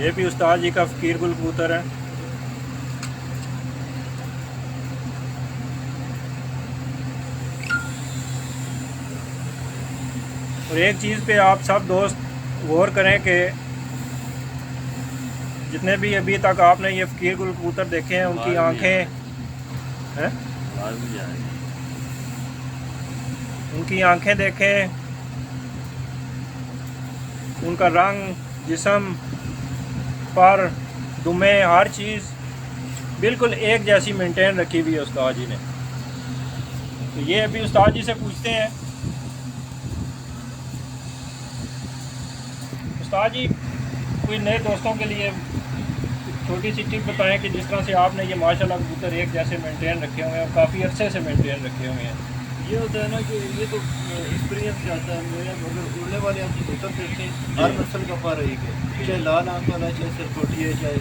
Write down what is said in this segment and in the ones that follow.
ये भी उस्ताद जी का फ़कीर गुल कबूतर है। और एक चीज़ पे आप सब दोस्त गौर करें कि जितने भी अभी तक आपने ये फ़कीर गुल कबूतर देखे हैं उनकी आंखें हैं, उनकी आंखें देखें, उनका रंग, जिस्म, पर, दुमे, हर चीज़ बिल्कुल एक जैसी मेंटेन रखी हुई है उस्ताद जी ने। तो ये अभी उस्ताद जी से पूछते हैं, उस्ताद जी कोई नए दोस्तों के लिए छोटी सी टिप बताएं कि जिस तरह से आपने ये माशाल्लाह कबूतर एक जैसे मेंटेन रखे हुए हैं और काफ़ी अरसे से मेंटेन रखे हुए हैं। ये होता है ना कि ये तो एक्सपीरियंस जाता है। मेरे अगर उड़ने वाले आप कबूतर देखते हैं, हर नस्ल का पर एक है, चाहे लाल आंख वाला है, चाहे सरकोटी है, चाहे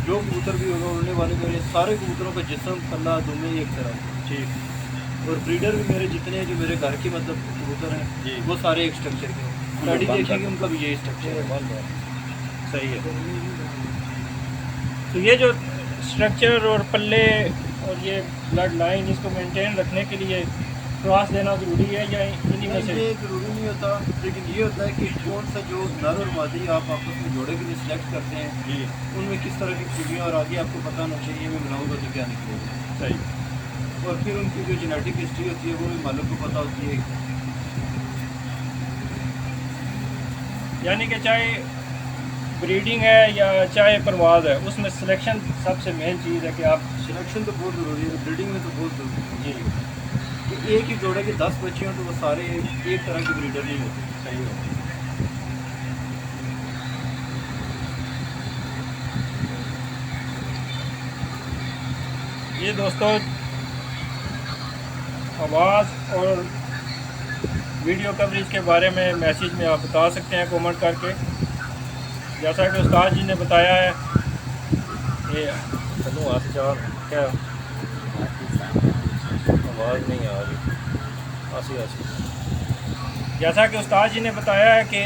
जो कबूतर भी होगा उड़ने वाले, मेरे सारे कबूतरों का जिस्म, पल्ला, दुमे एक तरह। ठीक। और ब्रीडर भी मेरे जितने हैं जो मेरे घर के मतलब कबूतर हैं वो सारे एक स्ट्रक्चर के हैं। स्टडी देखेंगे उनका भी यही स्ट्रक्चर है। सही है। तो ये जो स्ट्रक्चर और पल्ले और ये ब्लड लाइन इसको मेंटेन रखने के लिए क्रॉस देना ज़रूरी है या इन्हीं में से? ये ज़रूरी नहीं होता, लेकिन ये होता है कि कौन सा जो नर और मादी आप आपस में जोड़े के लिए सिलेक्ट करते हैं जी, उनमें किस तरह की खूबियाँ और आगे आपको पता होना चाहिए मैं बनाऊँगा तो क्या निकलेगा। सही। और फिर उनकी जो जेनेटिक हिस्ट्री होती है वो भी मालिक को पता होती है। यानी कि चाहे ब्रीडिंग है या चाहे परवाज़ है, उसमें सिलेक्शन सबसे मेन चीज़ है कि आप सिलेक्शन तो बहुत ज़रूरी है, ब्रीडिंग में तो बहुत ज़रूरी है जी कि एक ही जोड़े के 10 बच्चे हों तो वो सारे एक तरह के ब्रीडर नहीं होते। सही हो। ये दोस्तों आवाज़ और वीडियो कवरेज के बारे में मैसेज में आप बता सकते हैं कमेंट करके। जैसा कि उस्ताद जी ने बताया है, ये चलो हाथ चार क्या आवाज़ नहीं आ रही, आसी आसी। जैसा कि उस्ताद जी ने बताया है कि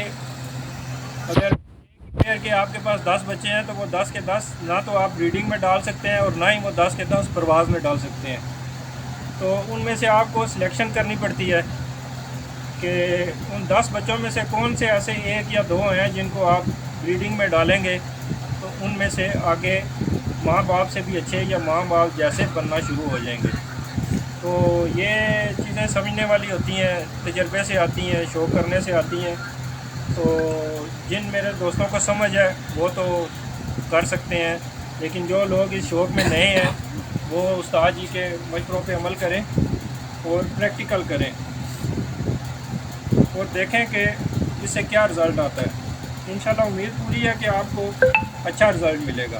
अगर पेयर के आपके पास 10 बच्चे हैं तो वो 10 के 10 ना तो आप ब्रीडिंग में डाल सकते हैं और ना ही वो 10 के 10 परवाज़ में डाल सकते हैं। तो उनमें से आपको सिलेक्शन करनी पड़ती है कि उन 10 बच्चों में से कौन से ऐसे एक या दो हैं जिनको आप ब्रीडिंग में डालेंगे तो उनमें से आगे माँ बाप से भी अच्छे या माँ बाप जैसे बनना शुरू हो जाएंगे। तो ये चीज़ें समझने वाली होती हैं, तजर्बे से आती हैं, शौक़ करने से आती हैं। तो जिन मेरे दोस्तों को समझ है वो तो कर सकते हैं, लेकिन जो लोग इस शौक़ में नए हैं वो उस्ताद जी के मशवरों पे अमल करें और प्रैक्टिकल करें और देखें कि इससे क्या रिज़ल्ट आता है। इंशाल्लाह उम्मीद पूरी है कि आपको अच्छा रिज़ल्ट मिलेगा,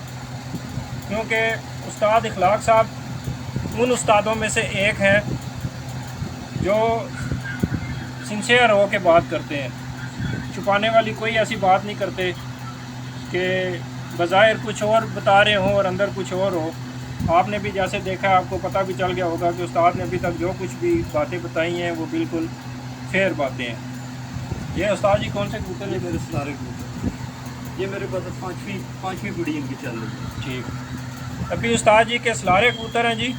क्योंकि उस्ताद इखलाक साहब उन उस्तादों में से एक हैं जो सिंसियर हो के बात करते हैं, छुपाने वाली कोई ऐसी बात नहीं करते कि बज़ाहिर कुछ और बता रहे हों और अंदर कुछ और हो। आपने भी जैसे देखा, आपको पता भी चल गया होगा कि उस्ताद ने अभी तक जो कुछ भी बातें बताई हैं वो बिल्कुल फेयर बातें हैं। ये उस्ताद जी कौन से कबूतर ये हैं? मेरे सारे कबूतर, ये मेरे पास पाँचवीं पीढ़ी इनकी चल रही है। ठीक। अभी उस्ताद जी के सलारे कबूतर हैं जी,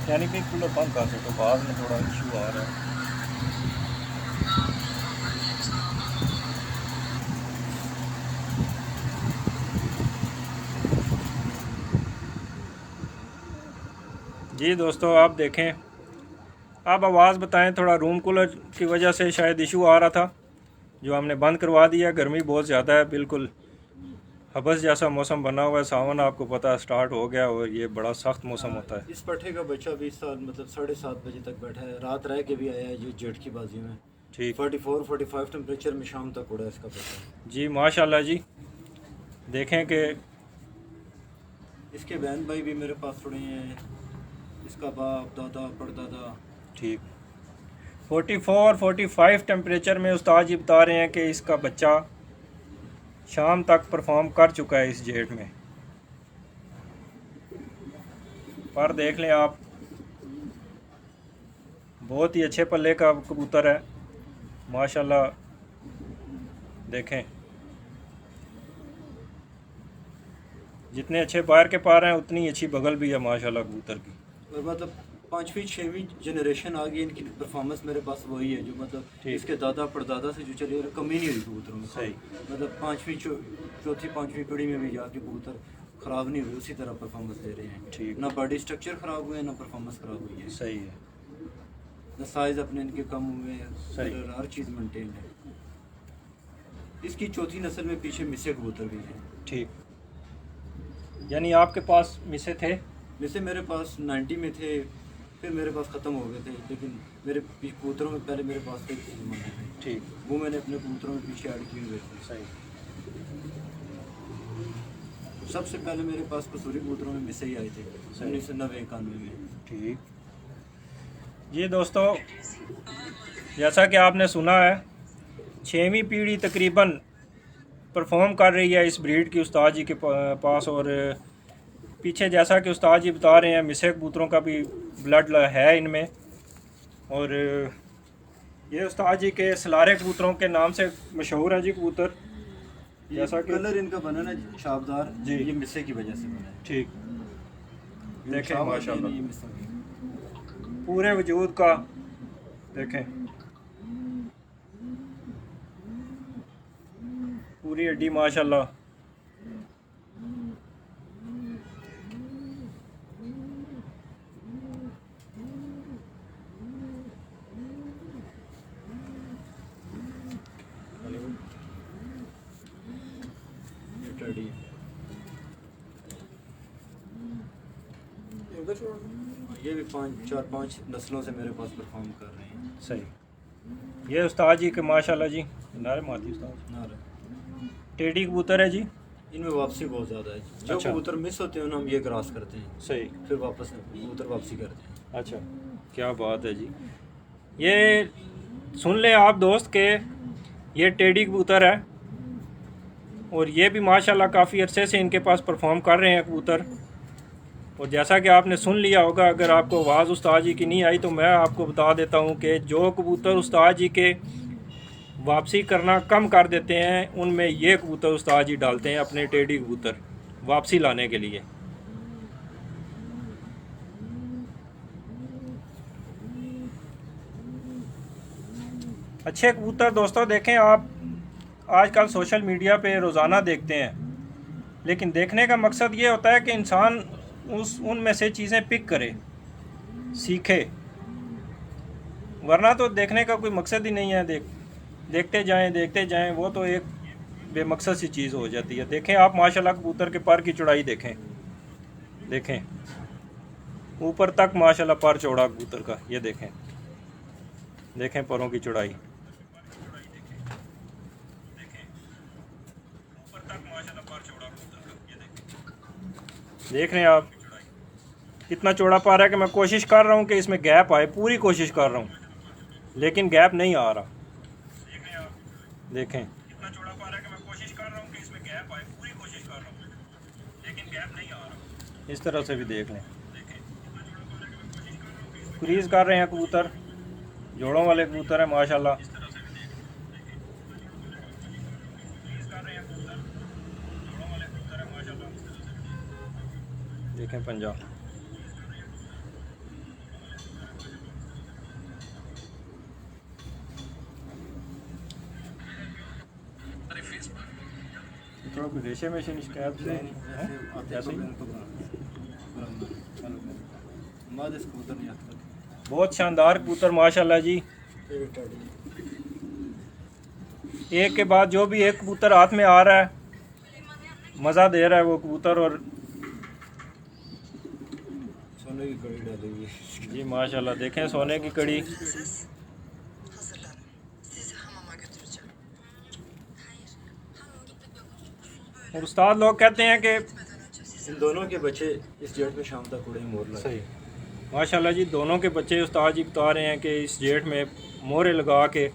यानी कि खुला बंद कर सकते, बाद में थोड़ा इशू आ रहा है। जी दोस्तों आप देखें, आप आवाज़ बताएं, थोड़ा रूम कूलर की वजह से शायद इशू आ रहा था जो हमने बंद करवा दिया। गर्मी बहुत ज़्यादा है, बिल्कुल हबस जैसा मौसम बना हुआ है, सावन आपको पता है स्टार्ट हो गया और ये बड़ा सख्त मौसम होता है। इस पट्टे का बच्चा भी इस साल मतलब 7:30 बजे तक बैठा है, रात रह के भी आया है जो जेठ की बाजी में। ठीक 44-45 टेम्परेचर में शाम तक उड़ा इसका बच्चा। जी, माशाल्लाह जी। देखें कि इसके बहन भाई भी मेरे पास थोड़े हैं, इसका बाप दादा परदादा। ठीक 44-45 टेम्परेचर में उस्ताद जी बता रहे हैं कि इसका बच्चा शाम तक परफॉर्म कर चुका है इस जेट में। पर देख लें आप, बहुत ही अच्छे पल्ले का कबूतर है माशाल्लाह। देखें जितने अच्छे बाहर के पा रहे हैं उतनी अच्छी बगल भी है माशाल्लाह कबूतर की। और मतलब 5वीं 6वीं जनरेशन आ गई, इनकी परफॉर्मेंस मेरे पास वही है जो मतलब ठीक। इसके दादा परदादा से जो चले, और कमी नहीं हुई कबूतरों में। सही। मतलब 5वीं चौथी 5वीं पीढ़ी में भी जाके कबूतर ख़राब नहीं हुए, उसी तरह परफॉर्मेंस दे रहे हैं। ठीक। ना बॉडी स्ट्रक्चर ख़राब हुए, ना परफॉर्मेंस ख़राब हुई है, सही है। ना साइज़ अपने इनके कम हुए, सही। हर चीज़ मेंटेन है। इसकी चौथी नस्ल में पीछे मिसे कबूतर भी हैं। ठीक, यानी आपके पास मिसे थे? मिसे मेरे पास 90 में थे, फिर मेरे पास ख़त्म हो गए थे, लेकिन मेरे कबूतरों में पहले मेरे पास थे ज़माने में। ठीक। वो मैंने अपने कबूतरों में पीछे ऐड किए हुए थे। सही। सबसे पहले मेरे पास कसूरी कबूतरों में मिसे ही आए थे 1990-91 में। ठीक। ये दोस्तों जैसा कि आपने सुना है 6वीं पीढ़ी तकरीबन परफॉर्म कर रही है इस ब्रीड की उस्ताद जी के पास, और पीछे जैसा कि उस्ताद जी बता रहे हैं मिसे कबूतरों का भी ब्लड है इनमें। और ये उस्ताद जी के सलारे कबूतरों के नाम से मशहूर है जी कबूतर। जैसा कि कलर इनका बना ना शाबदार जी, ये मिसे की वजह से बना है। ठीक। देखें शाबाश, माशाल्लाह ये मिसे की। पूरे वजूद का देखें, पूरी हड्डी माशाल्लाह। ये टेडी है। ये भी 4-5 नस्लों से मेरे पास परफॉर्म कर रहे हैं। सही। ये उस्ताद जी के माशाल्लाह जी नारे माती उस्ताद ना रहे। टेडी कबूतर है जी। इनमें वापसी बहुत ज़्यादा है। जो अच्छा। कबूतर मिस होते हैं ना, हम ये क्रॉस करते हैं, सही। फिर वापस कबूतर वापसी करते हैं। अच्छा, क्या बात है जी। ये सुन ले आप दोस्त के ये टेडी कबूतर है, और ये भी माशाल्लाह काफ़ी अरसे से इनके पास परफॉर्म कर रहे हैं कबूतर। और जैसा कि आपने सुन लिया होगा, अगर आपको आवाज़ उस्ताद जी की नहीं आई तो मैं आपको बता देता हूँ कि जो कबूतर उस्ताद जी के वापसी करना कम कर देते हैं उनमें ये कबूतर उस्ताद जी डालते हैं अपने टेडी कबूतर वापसी लाने के लिए। अच्छे कबूतर दोस्तों देखें आप आजकल सोशल मीडिया पे रोज़ाना देखते हैं, लेकिन देखने का मकसद ये होता है कि इंसान उनमें से चीज़ें पिक करे, सीखे, वरना तो देखने का कोई मकसद ही नहीं है। देखते जाएं, वो तो एक बेमकसद सी चीज़ हो जाती है। देखें आप माशाल्लाह कबूतर के पर की चौड़ाई देखें ऊपर तक माशाल्लाह पर चौड़ा कबूतर का। ये देखें परों की चौड़ाई, देख रहे हैं आप कितना चौड़ा पा रहा है कि मैं कोशिश कर रहा हूँ कि इसमें गैप आए, पूरी कोशिश कर रहा हूँ, लेकिन गैप नहीं आ रहा। देखें कितना चौड़ा पा रहा है कि मैं कोशिश कर रहा हूँ कि इसमें गैप आए, पूरी कोशिश कर रहा हूँ, लेकिन गैप नहीं आ रहा। इस तरह से भी देख लें। क्रीज कर रहे हैं कबूतर, जोड़ों वाले कबूतर हैं माशाल्लाह। देखें पंजा, थोड़ा कोई रेशे में से शिकायत से ऐसे ही कबूतर नहीं आता। बहुत शानदार कबूतर माशाल्लाह जी। एक के बाद जो भी एक कबूतर हाथ में आ रहा है मज़ा दे रहा है वो कबूतर। और सोने की कड़ी डाली हुई है जी माशाल्लाह देखें सोने की कड़ी। और उस्ताद लोग कहते हैं कि इन दोनों के बच्चे इस जेठ में शाम तक उड़े मोर लगे। सही माशाल्लाह जी, दोनों के बच्चे उस्ताद जी बता रहे हैं कि इस जेठ में मोरे लगा के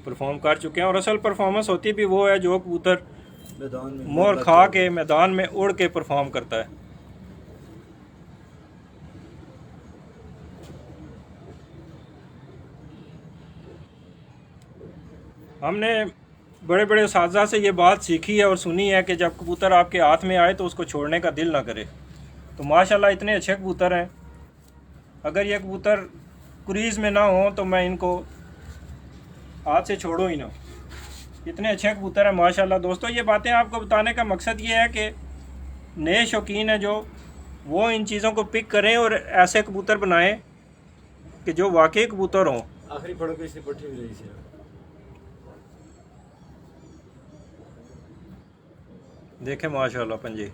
परफॉर्म कर चुके हैं। और असल परफॉर्मेंस होती भी वो है जो कबूतर मैदान में मोर खा के मैदान में उड़ के परफॉर्म करता है। हमने बड़े बड़े उस्ताज़ा से ये बात सीखी है और सुनी है कि जब कबूतर आपके हाथ में आए तो उसको छोड़ने का दिल ना करे। तो माशाल्लाह इतने अच्छे कबूतर हैं, अगर ये कबूतर क्रीज़ में ना हो तो मैं इनको हाथ से छोड़ूँ ही ना। इतने अच्छे कबूतर हैं माशाल्लाह। दोस्तों ये बातें आपको बताने का मकसद ये है कि नए शौकीन हैं जो, वो इन चीज़ों को पिक करें और ऐसे कबूतर बनाएं कि जो वाकई कबूतर हों। आखिरी पड़ो के इसने पट्टी भी रही थी। देखें माशाल्लाह पंजे।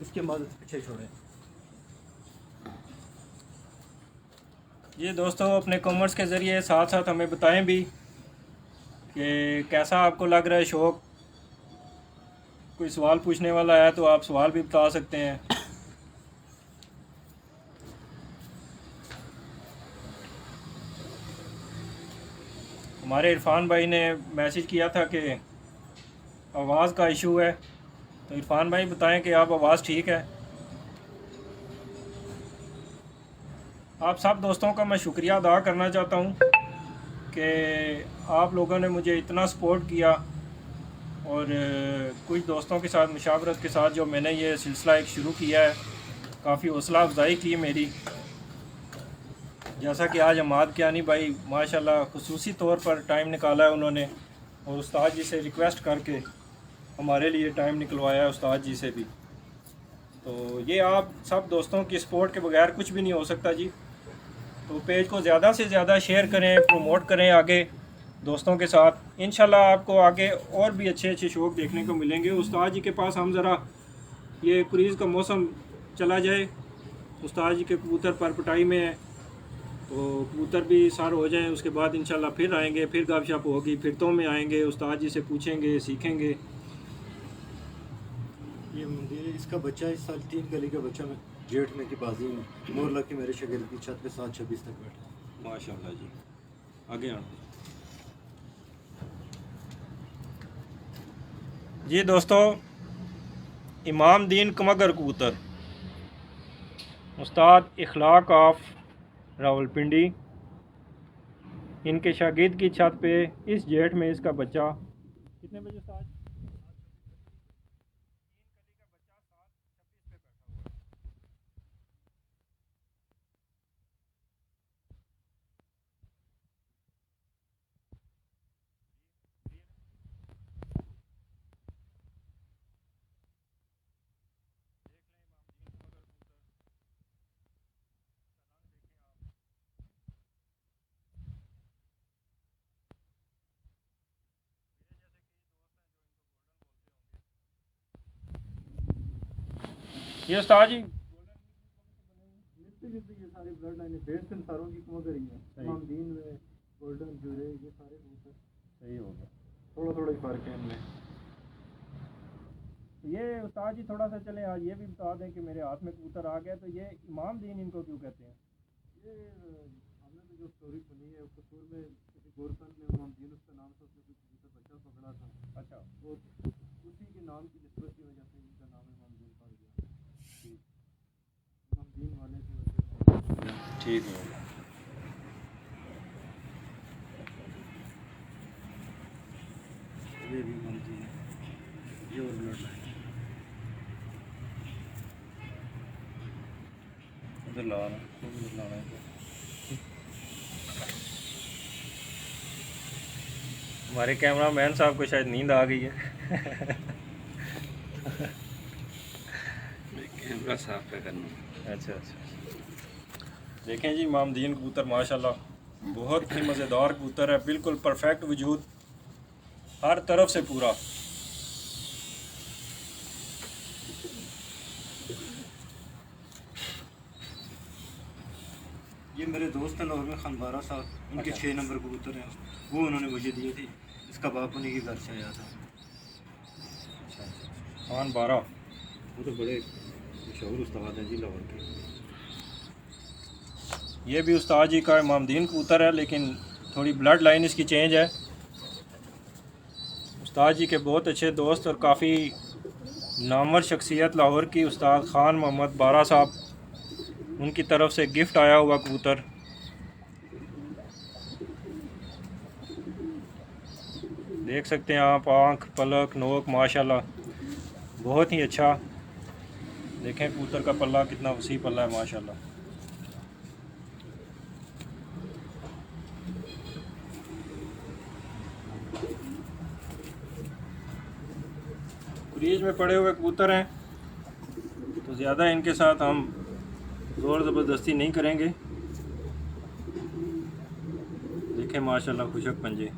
इसके बाद पीछे छोड़े। ये दोस्तों अपने कमेंट्स के ज़रिए साथ साथ हमें बताएं भी कि कैसा आपको लग रहा है शौक़। कोई सवाल पूछने वाला है तो आप सवाल भी बता सकते हैं। हमारे इरफान भाई ने मैसेज किया था कि आवाज़ का इशू है, तो इरफान भाई बताएं कि आप आवाज़ ठीक है। आप सब दोस्तों का मैं शुक्रिया अदा करना चाहता हूं कि आप लोगों ने मुझे इतना सपोर्ट किया और कुछ दोस्तों के साथ मुशावरत के साथ जो मैंने ये सिलसिला एक शुरू किया है, काफ़ी हौसला अफजाई की मेरी। जैसा कि आज अमाद कियानी भाई माशाल्लाह खुसूसी तौर पर टाइम निकाला है उन्होंने, और उस्ताद जी से रिक्वेस्ट करके हमारे लिए टाइम निकलवाया है उस्ताद जी से भी। तो ये आप सब दोस्तों की सपोर्ट के बगैर कुछ भी नहीं हो सकता जी। तो पेज को ज़्यादा से ज़्यादा शेयर करें, प्रमोट करें आगे दोस्तों के साथ। इंशाल्लाह आपको आगे और भी अच्छे अच्छे शौक़ देखने को मिलेंगे। उस्ताद जी के पास हम ज़रा ये क्रीज़ का मौसम चला जाए, उस्ताद जी के कबूतर पर पटाई में है, तो कबूतर भी सार हो जाएं, उसके बाद इंशाल्लाह फिर आएंगे, फिर गपशप होगी, फिर तो में आएंगे, उस्ताद जी से पूछेंगे, सीखेंगे। ये मंदिर है, इसका बच्चा इस साल 3 गली का बच्चा में जेठ में की बाजी में मोर लग के मेरे शगिर्द की छत पे 7:26 तक बैठा। माशाल्लाह जी। आगे आना जी दोस्तों, इमाम दीन कमगर कबूतर, उस्ताद इखलाक ऑफ रावलपिंडी, इनके शागिर्द की छत पे इस जेठ में इसका बच्चा कितने बजे उस्ताद? ये उस्ताद जी ये सारे ब्लड लाइन बेस सारों की कमगर ही है। इमाम दीन में गोल्डन जुरे ये सारे कबूतर सही हो गया। थोड़ा थोड़ा ही फर्क है इनमें। ये उस्ताद जी थोड़ा सा चले आज ये भी बता दें कि मेरे हाथ में कबूतर आ गया, तो ये इमाम दीन इनको क्यों कहते हैं? ये हमने तो जो स्टोरी सुनी है, कसूर में किसी गोरखंड ने इमाम दीन उसका नाम से उसने कुछ कबूतर बच्चा पकड़ा था। अच्छा, वो उसी के नाम की निस्बत की वजह से इनका नाम इमाम दीन पड़ गया। इमाम दीन वाले की वजह से ठीक है। ये भी इमाम दीन है, ये और ब्लड लाइन उधर लाना है। हमारे कैमरा मैन साहब को शायद नींद आ गई है। कैमरा साफ पे करना। अच्छा। देखें जी इमामदीन कबूतर माशाल्लाह बहुत ही मज़ेदार कबूतर है, बिल्कुल परफेक्ट वजूद, हर तरफ से पूरा। ये मेरे दोस्त हैं लाहौर में खनबारा साहब, उनके 6 नंबर कबूतर हैं, वो उन्होंने मुझे दिए थे। इसका बाप उन्हीं के घर से आया था। खान 12 वो तो बड़े मशहूर उस्ताद हैं जी लाहौर के। ये भी उस्ताद जी का इमामदीन कबूतर है, लेकिन थोड़ी ब्लड लाइन इसकी चेंज है। उस्ताद जी के बहुत अच्छे दोस्त और काफ़ी नामवर शख्सियत लाहौर की उस्ताद ख़ान मोहम्मद बारा साहब, उनकी तरफ से गिफ्ट आया हुआ कबूतर। देख सकते हैं आप, आँख, पलक, नोक माशाल्लाह बहुत ही अच्छा। देखें कबूतर का पल्ला कितना वसी पल्ला है माशाल्लाह। क्रीज में पड़े हुए कबूतर हैं तो ज़्यादा इनके साथ हम ज़ोर ज़बरदस्ती नहीं करेंगे। देखें माशाल्लाह खुशक पंजे।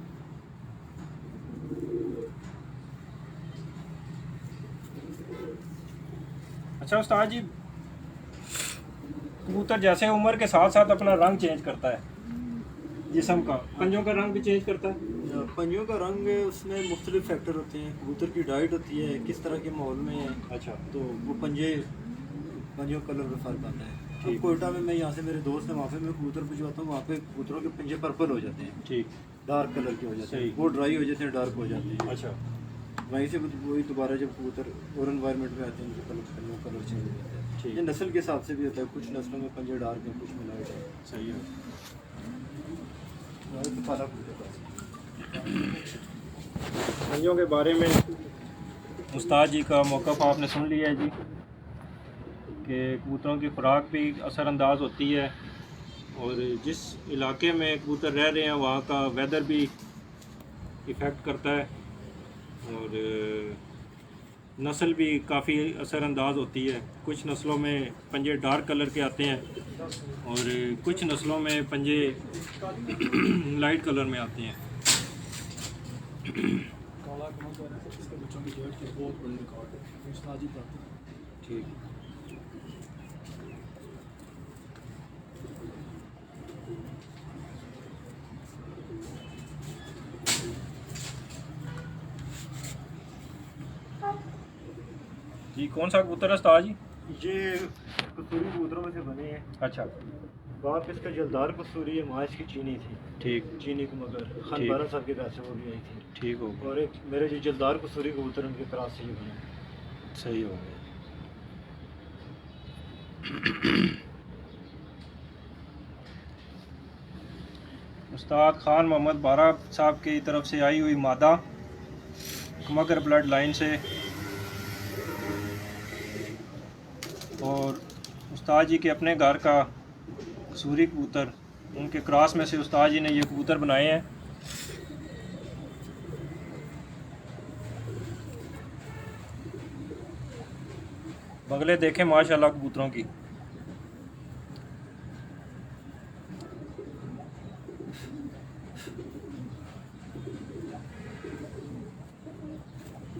अच्छा उस्ताद जी, कबूतर जैसे उम्र के साथ साथ अपना रंग चेंज करता है, जिस्म का, पंजों का रंग भी चेंज करता है? पंजों का रंग उसमें मुख्तलिफ फैक्टर होते हैं। कबूतर की डाइट होती है, किस तरह के माहौल में है, अच्छा, तो वो पंजों कलर में फ़र्क आता है। अब कोयटा में मैं यहाँ से मेरे दोस्त है, वहाँ पे मैं कबूतर भिजवाता हूँ, वहाँ पे कबूतरों के पंजे पर्पल हो जाते हैं, ठीक, डार्क कलर के हो जाते सही। हैं, वो ड्राई हो जाते हैं, डार्क हो जाते हैं। अच्छा, वहीं से वही दोबारा जब कबूतर और एनवायरनमेंट में आते हैं उनके कलर चेंज हो जाता है। ठीक। ये नस्ल के हिसाब से भी होता है, कुछ नस्लों में पंजे डार्क हैं, कुछ में लाइट है। सही है। तो काला कबूतर का। पंजों के बारे में उस्ताद जी का मौक़िफ़ आपने सुन लिया है जी, कि कबूतरों की खुराक भी असरअंदाज होती है, और जिस इलाके में कबूतर रह रहे हैं वहाँ का वेदर भी इफ़ेक्ट करता है, और नस्ल भी काफ़ी असरअंदाज होती है। कुछ नस्लों में पंजे डार्क कलर के आते हैं और कुछ नस्लों में पंजे लाइट कलर में आते हैं। काला कबूतर है, इसके बच्चों की डेट की बहुत बड़ी रिकॉर्ड है, उस्ताद जी प्राप्त है। ठीक, जी कौन सा कबूतर है उस्ताद जी? ये कसूरी कबूतरों में से बने हैं। अच्छा, बाप इसका जलदार कसूरी है, माँ इसकी चीनी थी, ठीक, चीनी को मगर खान ठीक। 12 साल के पैसे वो भी आई थी। ठीक हो गया, और एक मेरे जो जलदार कसूरी कबूतर उनके क्रॉस से ये बने। सही हो गया। उस्ताद ख़ान मोहम्मद बारा साहब की तरफ से आई हुई मादा मगर ब्लड लाइन से, और उस्ताद जी के अपने घर का कसूरी कबूतर, उनके क्रॉस में से उस्ताद जी ने ये कबूतर बनाए हैं। बगले देखें माशाल्लाह कबूतरों की।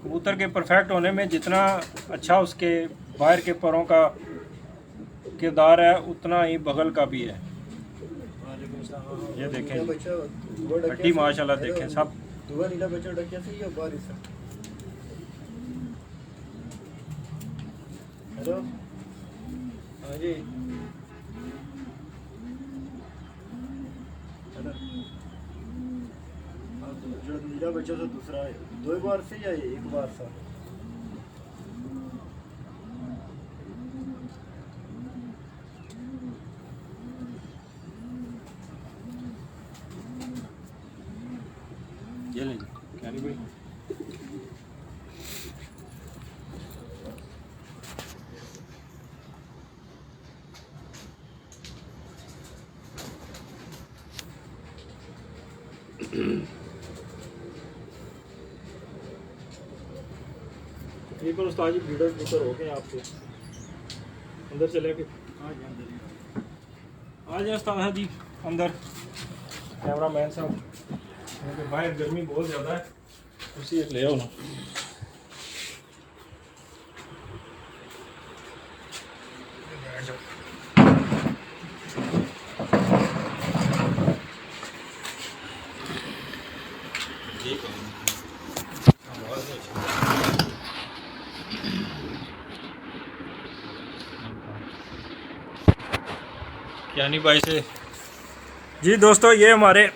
कबूतर के परफेक्ट होने में जितना अच्छा उसके बाहर के परों का किरदार है, उतना ही बगल का भी है। ये देखें, हड्डी माशाल्लाह देखें सब। दुआ नीला बच्चा डकिया से या बारिश से। हेलो, हाँ जी, हेलो। जो नीला बच्चा से दूसरा है, 2 बार से या 1 बार से? ये लें क्या नहीं भाई। तकरीबन उस्ताद जी ब्रीडर कबूतर हो गए आपके अंदर चले के। हाँ जी, अंदर ही। आ जाए उस्ताद जी अंदर, कैमरा मैन साहब, क्योंकि बाहर गर्मी बहुत ज़्यादा है, उसी एक ले आओ ना। कियानी भाई से। जी दोस्तों, ये हमारे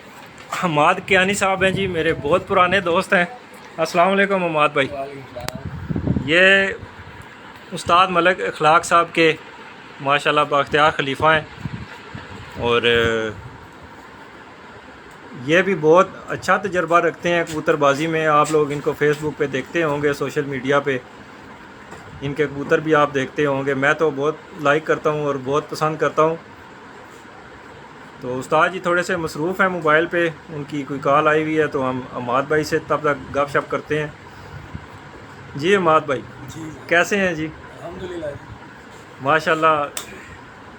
हमाद कियानी साहब हैं जी, मेरे बहुत पुराने दोस्त हैं। अस्सलाम वालेकुम हमाद भाई। ये उस्ताद मलिक अखलाक साहब के माशाल्लाह बाख्तियार खलीफा हैं, और ये भी बहुत अच्छा तजर्बा रखते हैं कबूतरबाजी में। आप लोग इनको फेसबुक पे देखते होंगे, सोशल मीडिया पे इनके कबूतर भी आप देखते होंगे। मैं तो बहुत लाइक करता हूँ और बहुत पसंद करता हूँ। तो उस्ताद जी थोड़े से मसरूफ़ हैं मोबाइल पे, उनकी कोई कॉल आई हुई है तो हम हमाद भाई से तब तक गपशप करते हैं। जी हमाद भाई जी कैसे हैं जी? अल्हम्दुलिल्लाह। माशाल्लाह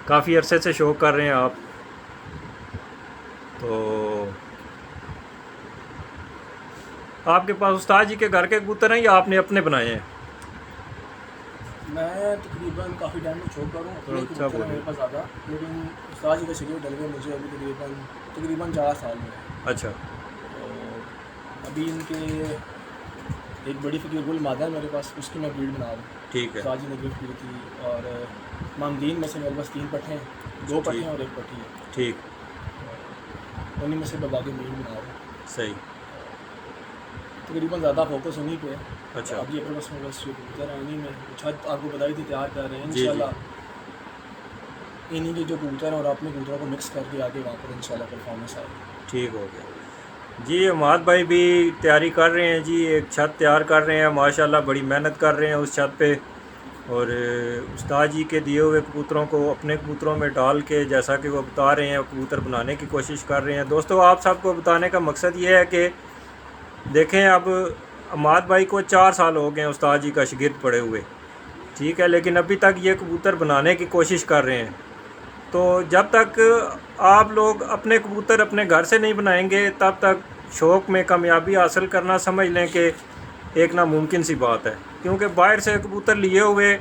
काफ़ी अरसे से शौक़ कर रहे हैं आप। तो आपके पास उस्ताद जी के घर के कबूतर हैं या आपने अपने बनाए हैं? मैं तकरीबन काफ़ी टाइम में शौक करूँ अपने अच्छा कबूतर हैं बोलिए। मेरे पास ज़्यादा, लेकिन उस्ताद जी का शरीर डल गए मुझे अभी तकरीबन 4 साल में है। अच्छा। तो अभी इनके एक बड़ी फ़कीर गुल मादा है मेरे पास, उसकी मैं ब्रीड बना रहा हूँ। ठीक है। उस्ताद जी ने गिफ्ट की थी, और मामदीन में से मेरे पास 3 पट्टे हैं, 2 पट्टे हैं और 1 पट्टी है। ठीक। उन्हीं में से बगा के ब्रीड बना रहा हूँ। सही। तकरीबन ज़्यादा फोकस उन्हीं पे है। अच्छा। अब ये बस जो कबूतर हैं इन्हीं में छत आपको बताई थी तैयार कर रहे हैं जी, जी। इंशाल्लाह। इन्हीं के जो कबूतर हैं और अपने कबूतरों को मिक्स करके आगे वहाँ पर इंशाल्लाह परफॉर्मेंस आएगी। ठीक हो गया जी। हमाद भाई भी तैयारी कर रहे हैं जी, एक छत तैयार कर रहे हैं माशाल्लाह, बड़ी मेहनत कर रहे हैं उस छत पे। और उस्ताद जी के दिए हुए कबूतरों को अपने कबूतरों में डाल के, जैसा कि वो बता रहे हैं, कबूतर बनाने की कोशिश कर रहे हैं। दोस्तों, आप सबको बताने का मकसद ये है कि देखें, अब हमाद भाई को 4 साल हो गए हैं उस्ताद जी का शागिर्द पड़े हुए, ठीक है, लेकिन अभी तक ये कबूतर बनाने की कोशिश कर रहे हैं। तो जब तक आप लोग अपने कबूतर अपने घर से नहीं बनाएंगे, तब तक शौक़ में कामयाबी हासिल करना समझ लें कि एक नामुमकिन सी बात है। क्योंकि बाहर से कबूतर लिए हुए,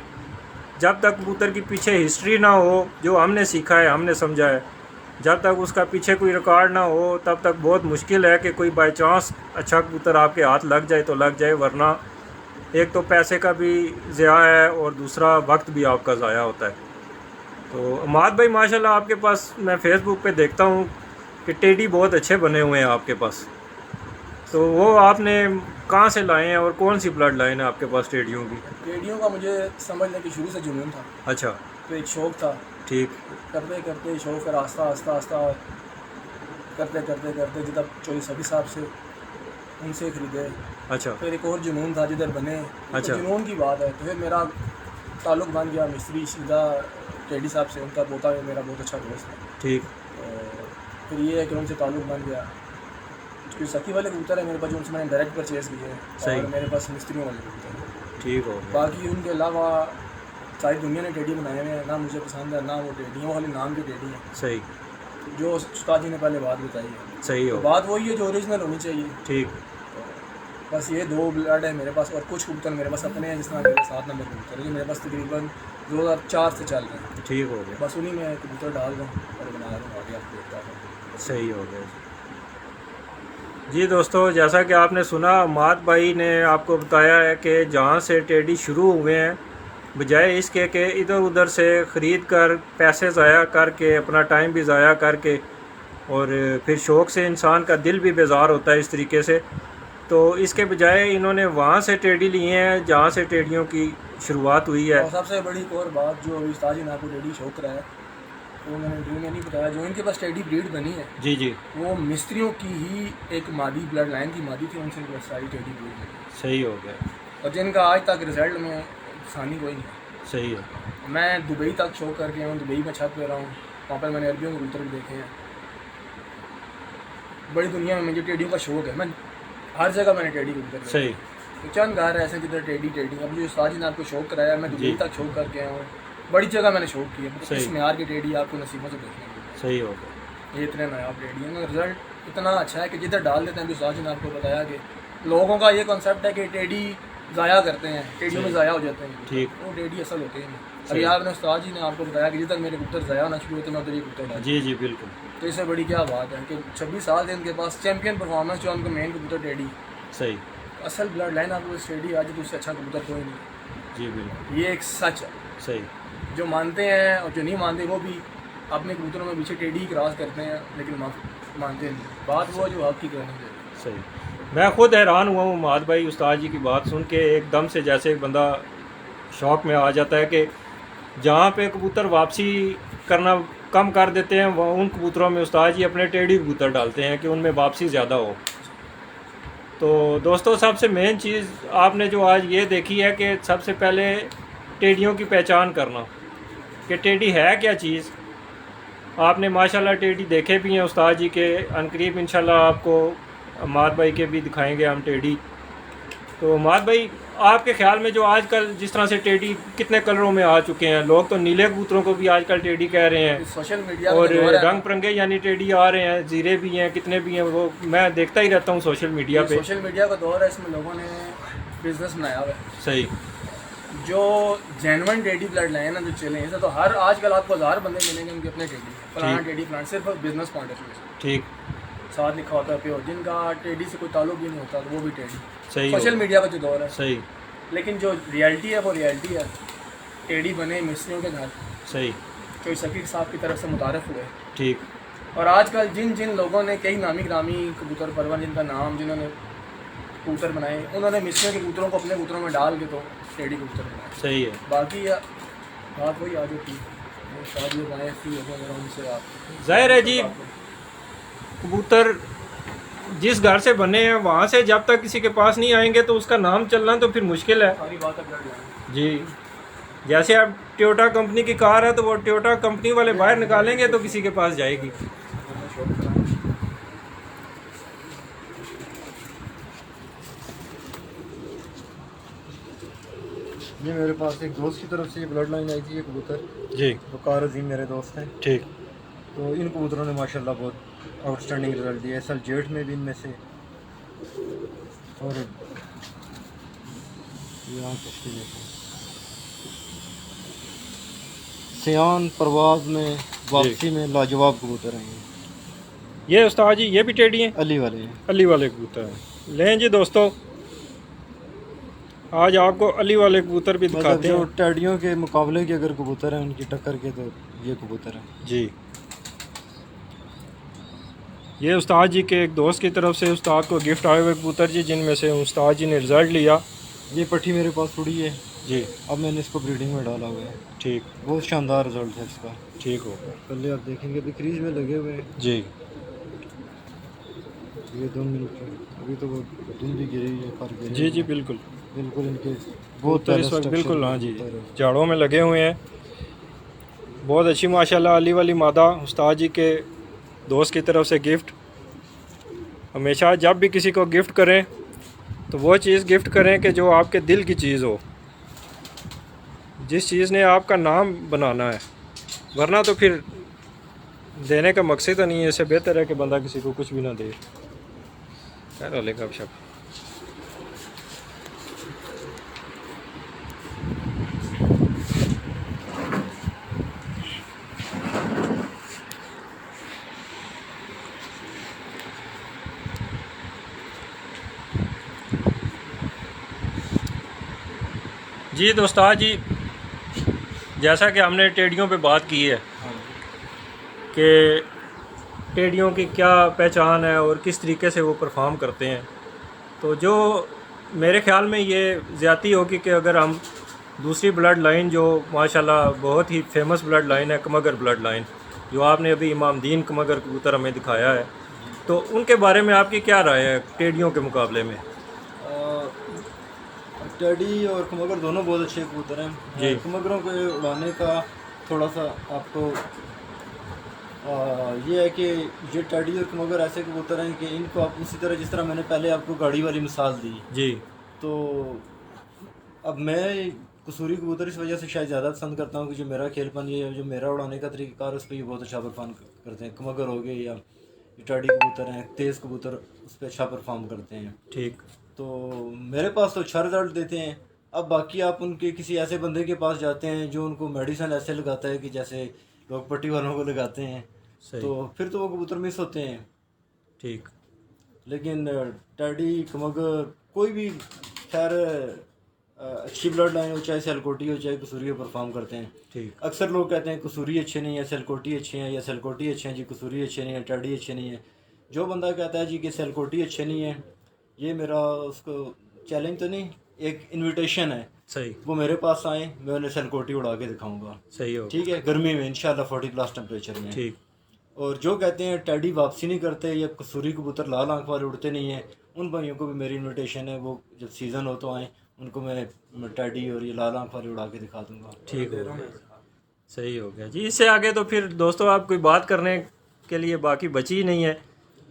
जब तक कबूतर की पीछे हिस्ट्री ना हो, जो हमने सीखा है, हमने समझा है, जब तक उसका पीछे कोई रिकॉर्ड ना हो, तब तक बहुत मुश्किल है कि कोई बाई चांस अच्छा कबूतर आपके हाथ लग जाए तो लग जाए, वरना एक तो पैसे का भी ज़िया है और दूसरा वक्त भी आपका ज़ाया होता है। तो हमाद भाई माशाल्लाह आपके पास मैं फ़ेसबुक पे देखता हूँ कि टेडी बहुत अच्छे बने हुए हैं आपके पास। तो वो आपने कहाँ से लाए हैं और कौन सी ब्लड लाइन है आपके पास टेडियों की? रेडियो का मुझे समझने की शुरू से जुनून था। अच्छा। तो एक शौक़ था, ठीक। करते करते शौक़, फिर आस्ता आस्ता आस्ता करते करते करते जिधर चौधरी सभी साहब से उनसे ख़रीदे। अच्छा। फिर एक और जुनून था जिधर बने। अच्छा। तो जुनून की बात है, तो फिर मेरा ताल्लुक़ बन गया मिस्त्री सीधा टेडी साहब से। उनका पोता है मेरा बहुत अच्छा दोस्त है। ठीक। तो फिर ये है कि उनसे ताल्लुक़ बन गया। जो सकी वाले कबूतर है मेरे पास, जो उनसे मैंने डायरेक्ट परचेज़ किए हैं, सही। और मेरे पास मिस्त्रियों वाले कबूतर हैं। ठीक हो गया। बाकी उनके अलावा सारी दुनिया ने टेडी बनाए हुए हैं, ना मुझे पसंद है ना वो टेडियों वाले नाम के टेडी हैं। सही। जो उस्ताद जी ने पहले बात बताई है, सही तो हो। बात वही है जो ओरिजिनल होनी चाहिए। ठीक। तो बस ये 2 ब्लड है मेरे पास, और कुछ कबूतर मेरे पास अपने हैं, जिस तरह मेरे 7 नंबर कबूतर है जो मेरे पास तकरीबन 2004 से चल रहे हैं। ठीक हो गया। बस उन्हीं में कबूतर डाल रहा हूँ और बना रहा हूँ, आगे आपको देखता हूँ। सही हो गया जी। दोस्तों, जैसा कि आपने सुना, हमाद भाई ने आपको बताया है कि जहाँ से टेडी शुरू हुए हैं, बजाय इसके कि इधर उधर से ख़रीद कर पैसे ज़ाया करके, अपना टाइम भी ज़ाया करके, और फिर शौक़ से इंसान का दिल भी बेजार होता है इस तरीके से, तो इसके बजाय इन्होंने वहाँ से टेडी लिए हैं जहाँ से टेडियों की शुरुआत हुई है। और सबसे बड़ी एक और बात, जो अभी उस्ताद जी ने आपको टेडी शौक कराया, वो मैंने इंटरव्यू में नहीं बताया, जो इनके पास टेडी ब्रीड बनी है, जी जी, वो मिस्त्रियों की ही एक मादी ब्लड लाइन की मादी थी, उनसे इनके पास सारी टेडी ब्रीड बनी। सही हो गया। और जिनका आज तक रिजल्ट में आसानी कोई नहीं। सही है। मैं दुबई तक शो करके हूँ, दुबई में छत पे रहा हूँ, वहाँ पर मैंने अरबियों के कबूतर भी देखे हैं। बड़ी दुनिया में मुझे टेडियों का शौक है, मैं हर जगह मैंने टेडी कबूतर देखे। सही। तो चंद घर ऐसे जिधर टेडी टेडी, अब जो उस्ताद जी ने आपको शौक कराया, मैं दुबई तक शौक करके आया हूँ, बड़ी जगह मैंने शौक किया। तो इस म्यार की टेडी आपको नसीबों से देखने को। सही हो गया। ये इतने नायाब टेडी हैं, रिजल्ट इतना अच्छा है कि जिधर डाल देते हैं। अभी उस्ताद जी ने आपको बताया कि लोगों का ये कॉन्सेप्ट है कि टेडी ज़ाया करते हैं, टेडियों में ज़ाया हो जाते हैं। ठीक। वो टेडी असल होते हैं। अभी आपने उस्ताद जी ने आपको बताया कि जिधर मेरे कबूतर ज़ाया होना शुरू होते मैं उधर ये कबूतर डाल। जी जी बिल्कुल। तो इससे बड़ी क्या बात है कि 26 साल से इनके पास चैंपियन परफॉर्मेंस, जो उनका मेन कबूतर टेडी, सही। असल ब्लड लाइन आपको इस टेडी आज तो उससे अच्छा कबूतर कोई नहीं। जी बिल्कुल। ये एक सच है। सही। जो मानते हैं और जो नहीं मानते वो भी अपने कबूतरों में पीछे टेडी क्रॉस करते हैं, लेकिन मानते नहीं। बात वो जो आपकी कहनी चाहिए। सही। मैं खुद हैरान हुआ हूँ माद भाई उस्ताद जी की बात सुन के, एकदम से जैसे एक बंदा शौक में आ जाता है कि जहाँ पे कबूतर वापसी करना कम कर देते हैं वो उन कबूतरों में उस्ताद जी अपने टेढ़ी कबूतर डालते हैं कि उनमें वापसी ज़्यादा हो। तो दोस्तों सबसे मेन चीज़ आपने जो आज ये देखी है कि सबसे पहले टेढ़ियों की पहचान करना कि टेढ़ी है क्या चीज़। आपने माशाल्लाह टेढ़ी देखे भी हैं उस्ताद जी के, अनकरीब इंशाल्लाह आपको माद भाई के भी दिखाएंगे हम टेढ़ी। तो माद भाई आपके ख्याल में जो आजकल जिस तरह से टेढ़ी कितने कलरों में आ चुके हैं, लोग तो नीले कबूतरों को भी आजकल टेढ़ी कह रहे हैं सोशल मीडिया और रंग बिरंगे यानी टेढ़ी आ रहे हैं, जीरे भी हैं, कितने भी हैं, वो मैं देखता ही रहता हूँ सोशल मीडिया पे। सोशल मीडिया का दौर है, इसमें लोगों ने बिजनेस बनाया हुआ है। सही। जो जेन्युइन टेडी ब्लड लाइन है जो चले हैं, तो हर आजकल आपको 1000 बंदे मिलेंगे उनके अपने टेडी, फलाना टेडी फलाना, सिर्फ बिजनेस पॉइंट ऑफ व्यू से। ठीक। साथ लिखा होता है प्योर, जिनका टेडी से कोई ताल्लुक भी नहीं होता तो वो भी टेडी। सही। सोशल मीडिया का जो दौर है। सही। लेकिन जो रियलिटी है वो रियलिटी है। टेडी बने मिस्त्रियों के घर, सही, जो शकीर साहब की तरफ से मुतारफ़ हुए। ठीक। और आजकल जिन जिन लोगों ने कई नामी ग्रामी कबूतर परवर जिनका नाम जिन्होंने कबूतर बनाए, उन्होंने मिस्त्रियों के कबूतरों को अपने कबूतरों में डाल के तो टेडी कबूतर बनाए। सही है। बाकी बात वही आ जाती है, शादी बनाए ऐसी उनसे आप जाहिर है जी, कबूतर जिस घर से बने हैं वहाँ से जब तक किसी के पास नहीं आएंगे तो उसका नाम चलना तो फिर मुश्किल है सारी बात अब जी। जैसे अब टोयोटा कंपनी की कार है तो वो टोयोटा कंपनी वाले बाहर निकालेंगे तो किसी के पास जाएगी। ये मेरे पास एक दोस्त की तरफ से ये ब्लड लाइन आई थी, ये कबूतर जी। वकार अजीम मेरे दोस्त हैं। ठीक। तो इन कबूतरों ने माशाल्लाह बहुत आउटस्टैंडिंग रिजल्ट दिया है, असल जेठ में भी इनमें से। और यहाँ किसकी देखो सियान परवाज में वापसी में लाजवाब कबूतर हैं ये उस्ताद जी ये भी टेढ़ी हैं, अली वाले हैं। अली वाले कबूतर हैं। लें जी दोस्तों, आज आपको अली वाले कबूतर भी मतलब दिखाते जो हैं टेडियों के मुकाबले के अगर कबूतर हैं उनकी टक्कर के, तो ये कबूतर हैं जी। ये उस्ताद जी के एक दोस्त की तरफ से उस्ताद को गिफ्ट आए हुए कबूतर जी, जिनमें से उस्ताद जी ने रिज़ल्ट लिया। ये पट्टी मेरे पास थोड़ी है जी। अब मैंने इसको ब्रीडिंग में डाला हुआ है। ठीक। बहुत शानदार रिजल्ट है इसका। ठीक हो पहले आप देखेंगे अभी क्रीज में लगे हुए हैं जी। ये 2 मिनट अभी तो वो धुन भी गिरी है, पर गिरी जी जी बिल्कुल बिल्कुल इनके कबूतर इस वक्त बिल्कुल, हाँ जी, कबूतर है। झाड़ों में लगे हुए हैं। बहुत अच्छी माशाल्लाह अली वाली मादा उस्ताद जी के दोस्त की तरफ से गिफ्ट। हमेशा जब भी किसी को गिफ्ट करें तो वो चीज़ गिफ्ट करें कि जो आपके दिल की चीज़ हो, जिस चीज़ ने आपका नाम बनाना है, वरना तो फिर देने का मकसद नहीं है। इससे बेहतर है कि बंदा किसी को कुछ भी ना दे। खैर लेगा अब शक। जी तो उस्ताद जी, जैसा कि हमने टेढ़ियों पे बात की है कि टेढ़ियों की क्या पहचान है और किस तरीके से वो परफॉर्म करते हैं, तो जो मेरे ख्याल में ये ज़्यादती होगी कि अगर हम दूसरी ब्लड लाइन जो माशाल्लाह बहुत ही फेमस ब्लड लाइन है, कमगर ब्लड लाइन, जो आपने अभी इमामदीन कमगर कबूतर हमें दिखाया है, तो उनके बारे में आपकी क्या राय है टेढ़ियों के मुकाबले में? टेडी और कमगर दोनों बहुत अच्छे कबूतर हैं जी। कमगरों को उड़ाने का थोड़ा सा आपको ये है कि ये टेडी और कमगर ऐसे कबूतर हैं कि इनको आप उसी तरह जिस तरह मैंने पहले आपको गाड़ी वाली मिसाल दी जी। तो अब मैं कसूरी कबूतर इस वजह से शायद ज़्यादा पसंद करता हूँ कि जो मेरा खेलपन ये है, जो मेरा उड़ाने का तरीक़ाकार उस पर ये बहुत अच्छा परफॉर्म करते हैं। कमगर हो गए या टेडी कबूतर हैं, तेज़ कबूतर उस पर अच्छा परफॉर्म करते हैं। ठीक। तो मेरे पास तो अच्छा रिजल्ट देते हैं। अब बाकी आप उनके किसी ऐसे बंदे के पास जाते हैं जो उनको मेडिसिन ऐसे लगाता है कि जैसे लोग पट्टी वालों को लगाते हैं, तो फिर तो वो कबूतर मिस होते हैं। ठीक। लेकिन टेडी कमगर कोई भी खैर अच्छी ब्लड लाइन हो, चाहे सियालकोटी हो चाहे कसूरी हो, परफॉर्म करते हैं। ठीक। अक्सर लोग कहते हैं कसूरी अच्छे नहीं है, सियालकोटी अच्छे हैं, या सियालकोटी अच्छे हैं जी कसूरी अच्छे नहीं है, टैडी अच्छे नहीं है। जो बंदा कहता है जी कि सियालकोटी अच्छे नहीं है, ये मेरा उसको चैलेंज तो नहीं, एक इनविटेशन है। सही। वो मेरे पास आए, मैं उन्हें सियालकोटी उड़ा के दिखाऊंगा। सही हो। ठीक है, गर्मी में इंशाल्लाह 40+ टेम्परेचर में। ठीक। और जो कहते हैं टैडी वापसी नहीं करते या कसूरी कबूतर लाल आंख वाले उड़ते नहीं हैं, उन भाइयों को भी मेरी इनविटेशन है, वो जब सीज़न हो तो आएँ, उनको मैं टैडी और ये लाल आंख वाले उड़ा के दिखा दूंगा। ठीक हो गया। सही हो गया जी। इससे आगे तो फिर दोस्तों आप कोई बात करने के लिए बाकी बची ही नहीं है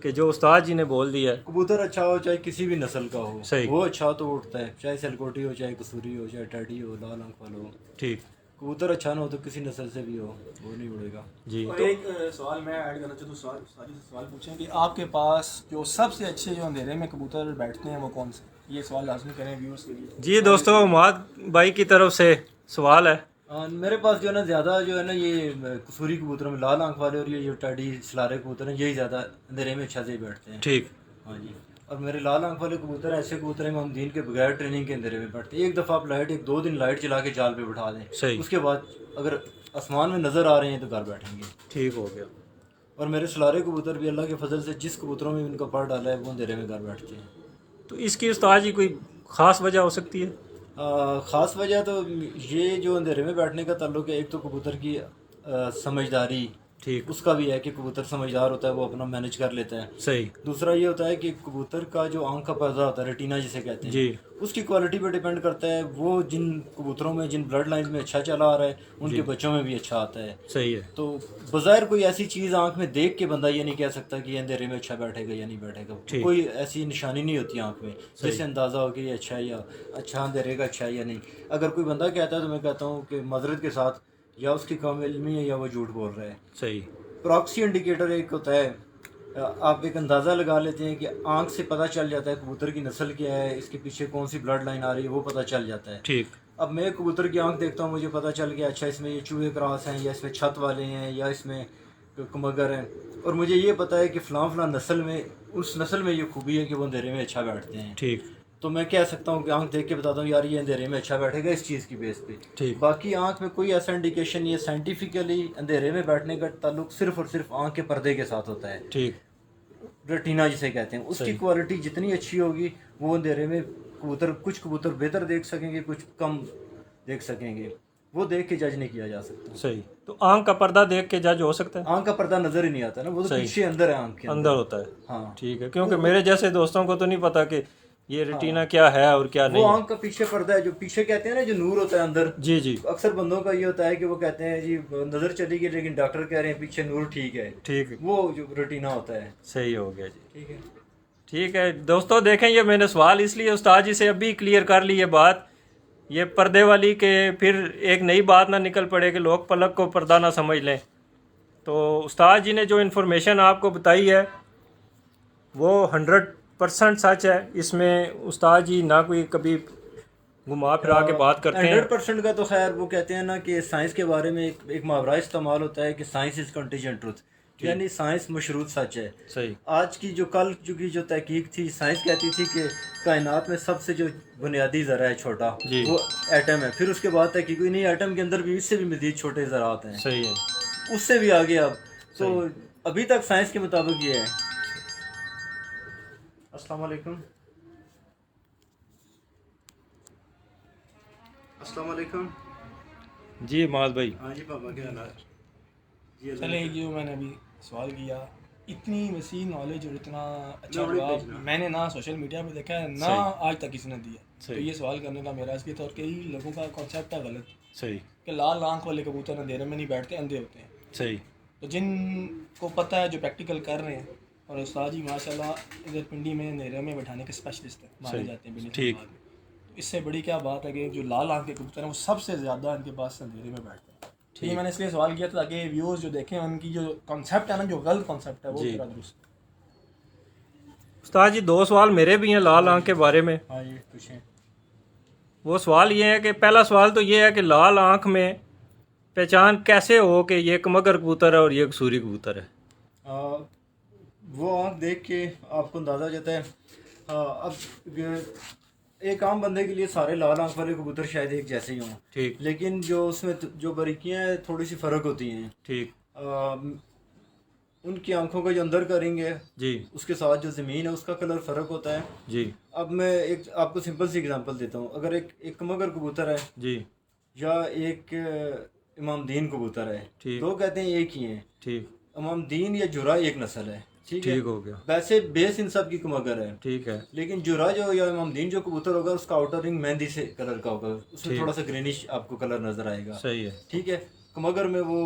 कि जो उस्ताद जी ने बोल दिया है। कबूतर अच्छा हो चाहे किसी भी नस्ल का हो, सही। वो अच्छा तो उड़ता है, चाहे सियालकोटी हो चाहे कसूरी हो चाहे टैडी हो लाल आंख वाला हो। ठीक। कबूतर अच्छा ना हो तो किसी नस्ल से भी हो वो नहीं उड़ेगा जी। तो एक सवाल मैं ऐड करना चाहता हूँ, सवाल पूछें कि आपके पास जो सबसे अच्छे जो अंधेरे में कबूतर बैठते हैं वो कौन से? ये सवाल लाजमी करें व्यूअर्स के लिए। जी दोस्तों, उमाद भाई की तरफ से सवाल है। मेरे पास जो है ना ज़्यादा जो है ना ये कसूरी कबूतर में लाल आंख वाले और ये जो टैडी सलारे कबूतर हैं यही ज़्यादा अंधेरे में अच्छा से बैठते हैं। ठीक। हाँ जी। और मेरे लाल आंख वाले कबूतर ऐसे कबूतर हैं हम दिन के बगैर ट्रेनिंग के अंधेरे में बैठते हैं। एक दफ़ा आप लाइट 1-2 दिन लाइट चला के जाल पे बिठा दें, सही। उसके बाद अगर आसमान में नज़र आ रहे हैं तो घर बैठेंगे। ठीक हो गया। और मेरे सलारे कबूतर भी अल्लाह के फजल से जिस कबूतरों में उनका पर डाला है वो अंधेरे में घर बैठते हैं। तो इसकी उस्ताद जी कोई ख़ास वजह हो सकती है? ख़ास वजह तो ये जो अंधेरे में बैठने का ताल्लुक है, एक तो कबूतर की समझदारी, ठीक। उसका भी है कि कबूतर समझदार होता है, वो अपना मैनेज कर लेता है। सही। दूसरा ये होता है कि कबूतर का जो आंख का पर्दा होता है, रेटिना जिसे कहते हैं जी, उसकी क्वालिटी पे डिपेंड करता है। वो जिन कबूतरों में जिन ब्लड लाइन में अच्छा चला आ रहा है उनके बच्चों में भी अच्छा आता है। सही है। तो बज़ाहिर कोई ऐसी चीज़ आंख में देख के बंदा ये नहीं कह सकता कि ये अंधेरे में अच्छा बैठेगा या नहीं बैठेगा। कोई ऐसी निशानी नहीं होती आंख में जिससे अंदाज़ा हो कि ये अच्छा है या अच्छा अंधेरे का अच्छा है या नहीं। अगर कोई बंदा कहता है तो मैं कहता हूँ कि माजरत के साथ या उसकी कम इल्मी है या वो झूठ बोल रहा है। सही। प्रॉक्सी इंडिकेटर एक होता है, आप एक अंदाज़ा लगा लेते हैं कि आंख से पता चल जाता है कबूतर की नस्ल क्या है, इसके पीछे कौन सी ब्लड लाइन आ रही है, वो पता चल जाता है। ठीक। अब मैं कबूतर की आंख देखता हूँ, मुझे पता चल गया अच्छा इसमें ये चूहे क्रॉस हैं या इसमें छत वाले हैं या इसमें कमगर हैं, और मुझे ये पता है कि फ़लाँ नस्ल में उस नस्ल में ये खूबी है कि वो अंधेरे में अच्छा बैठते हैं। ठीक। तो मैं कह सकता हूँ कि आंख देख के बताता हूँ यार ये अंधेरे में अच्छा बैठेगा इस चीज़ की बेस पे। ठीक। बाकी आंख में कोई ऐसा इंडिकेशन नहीं है। साइंटिफिकली अंधेरे में बैठने का ताल्लुक सिर्फ और सिर्फ आंख के पर्दे के साथ होता है, ठीक। रेटिना जिसे कहते हैं। उसकी क्वालिटी जितनी अच्छी होगी वो अंधेरे में कबूतर, कुछ कबूतर बेहतर देख सकेंगे, कुछ कम देख सकेंगे, वो देख के जज नहीं किया जा सकता। सही। तो आंख का पर्दा देख के जज हो सकता है? आंख का पर्दा नजर ही नहीं आता ना, वो तो पीछे अंदर है, आंख के अंदर होता है। हाँ ठीक है, क्योंकि मेरे जैसे दोस्तों को तो नहीं पता कि ये रेटिना क्या है और क्या वो नहीं। आंख का पीछे पर्दा है, जो पीछे कहते हैं ना, जो नूर होता है अंदर। जी जी। अक्सर बंदों का ये होता है कि वो कहते हैं जी नजर चली गई लेकिन डॉक्टर कह रहे हैं पीछे नूर ठीक है। ठीक है। वो जो रेटिना होता है। सही हो गया जी। ठीक है। ठीक है दोस्तों, देखें ये मैंने सवाल इसलिए उस्ताद जी से अभी क्लियर कर ली ये बात, ये पर्दे वाली के फिर एक नई बात ना निकल पड़े कि लोग पलक को पर्दा ना समझ लें। तो उस्ताद जी ने जो इन्फॉर्मेशन आपको बताई है वो 100% सच है। इसमें उस्ताद जी ना कोई कभी घुमा फिरा के बात करते हैं। 100% का तो खैर वो कहते हैं ना कि साइंस के बारे में एक मुहावरा इस्तेमाल होता है कि साइंस इज कंटीजेंट ट्रुथ, यानी साइंस मशरूत सच है। सही। आज की जो कल की जो तहकीक थी, साइंस कहती थी कि कायनात में सबसे जो बुनियादी ज़रा है छोटा वो एटम है। फिर उसके बाद तहकीक हुई नहीं, एटम के अंदर भी इससे भी मज़ीद छोटे ज़रात हैं। सही है। उससे भी आगे अब तो अभी तक साइंस के मुताबिक ये है। अस्सलाम वालेकुम। अस्सलाम वालेकुम। जी माल भाई। हाँ जी पापा, क्या हाल है? चले जो मैंने अभी सवाल किया, इतनी वसी नॉलेज और इतना अच्छा जवाब मैंने ना सोशल मीडिया पे देखा है ना आज तक किसी ने दिया। तो ये सवाल करने का मेरा इसलिए तो कई लोगों का कॉन्सेप्ट है गलत। सही। कि लाल आंख वाले कबूतर अंधेरे में नहीं बैठते, अंधे होते हैं। सही। तो जिनको पता है, जो प्रैक्टिकल कर रहे हैं, और उस्ताद जी माशाल्लाह इधर पिंडी में अंधेरे में बैठाने के स्पेशलिस्ट हैं, माने जाते हैं। ठीक। तो इससे बड़ी क्या बात है कि जो लाल आंख के कबूतर हैं वो सबसे ज़्यादा इनके पास अंधेरे में बैठते हैं। ठीक है, मैंने इसलिए सवाल किया था ताकि व्यूअर्स जो देखें उनकी जो कॉन्सेप्ट है ना, जो गलत कॉन्सेप्ट है वो पूरा दुरुस्त। उस्ताद जी 2 सवाल मेरे भी हैं लाल आंख के बारे में। हाँ जी पूछें। वो सवाल ये है कि पहला सवाल तो ये है कि लाल आंख में पहचान कैसे हो कि ये कमगर कबूतर है और ये कसूरी कबूतर है? वो आँख देख के आपको अंदाज़ा हो जाता है। अब एक आम बंदे के लिए सारे लाल आंख वाले कबूतर शायद एक जैसे ही हों, ठीक लेकिन जो उसमें जो बारीकियां हैं थोड़ी सी फर्क होती हैं। ठीक उनकी आंखों का जो अंदर का रिंग है जी उसके साथ जो ज़मीन है उसका कलर फ़र्क होता है। जी अब मैं एक आपको सिंपल सी एग्जांपल देता हूँ। अगर एक मगर कबूतर है जी या एक इमामदीन कबूतर है, ठीक दो कहते हैं एक ही हैं। ठीक इमामदीन या जुरा एक नस्ल है, ठीक है। ठीक हो गया वैसे बेस इन सब की मगर है, ठीक है लेकिन जुरा जो या इमामदीन जो कबूतर होगा उसका आउटर रिंग मेहंदी से कलर का होगा, उसमें ठीक। थोड़ा सा ग्रीनिश आपको कलर नजर आएगा, सही है ठीक है। कमगर में वो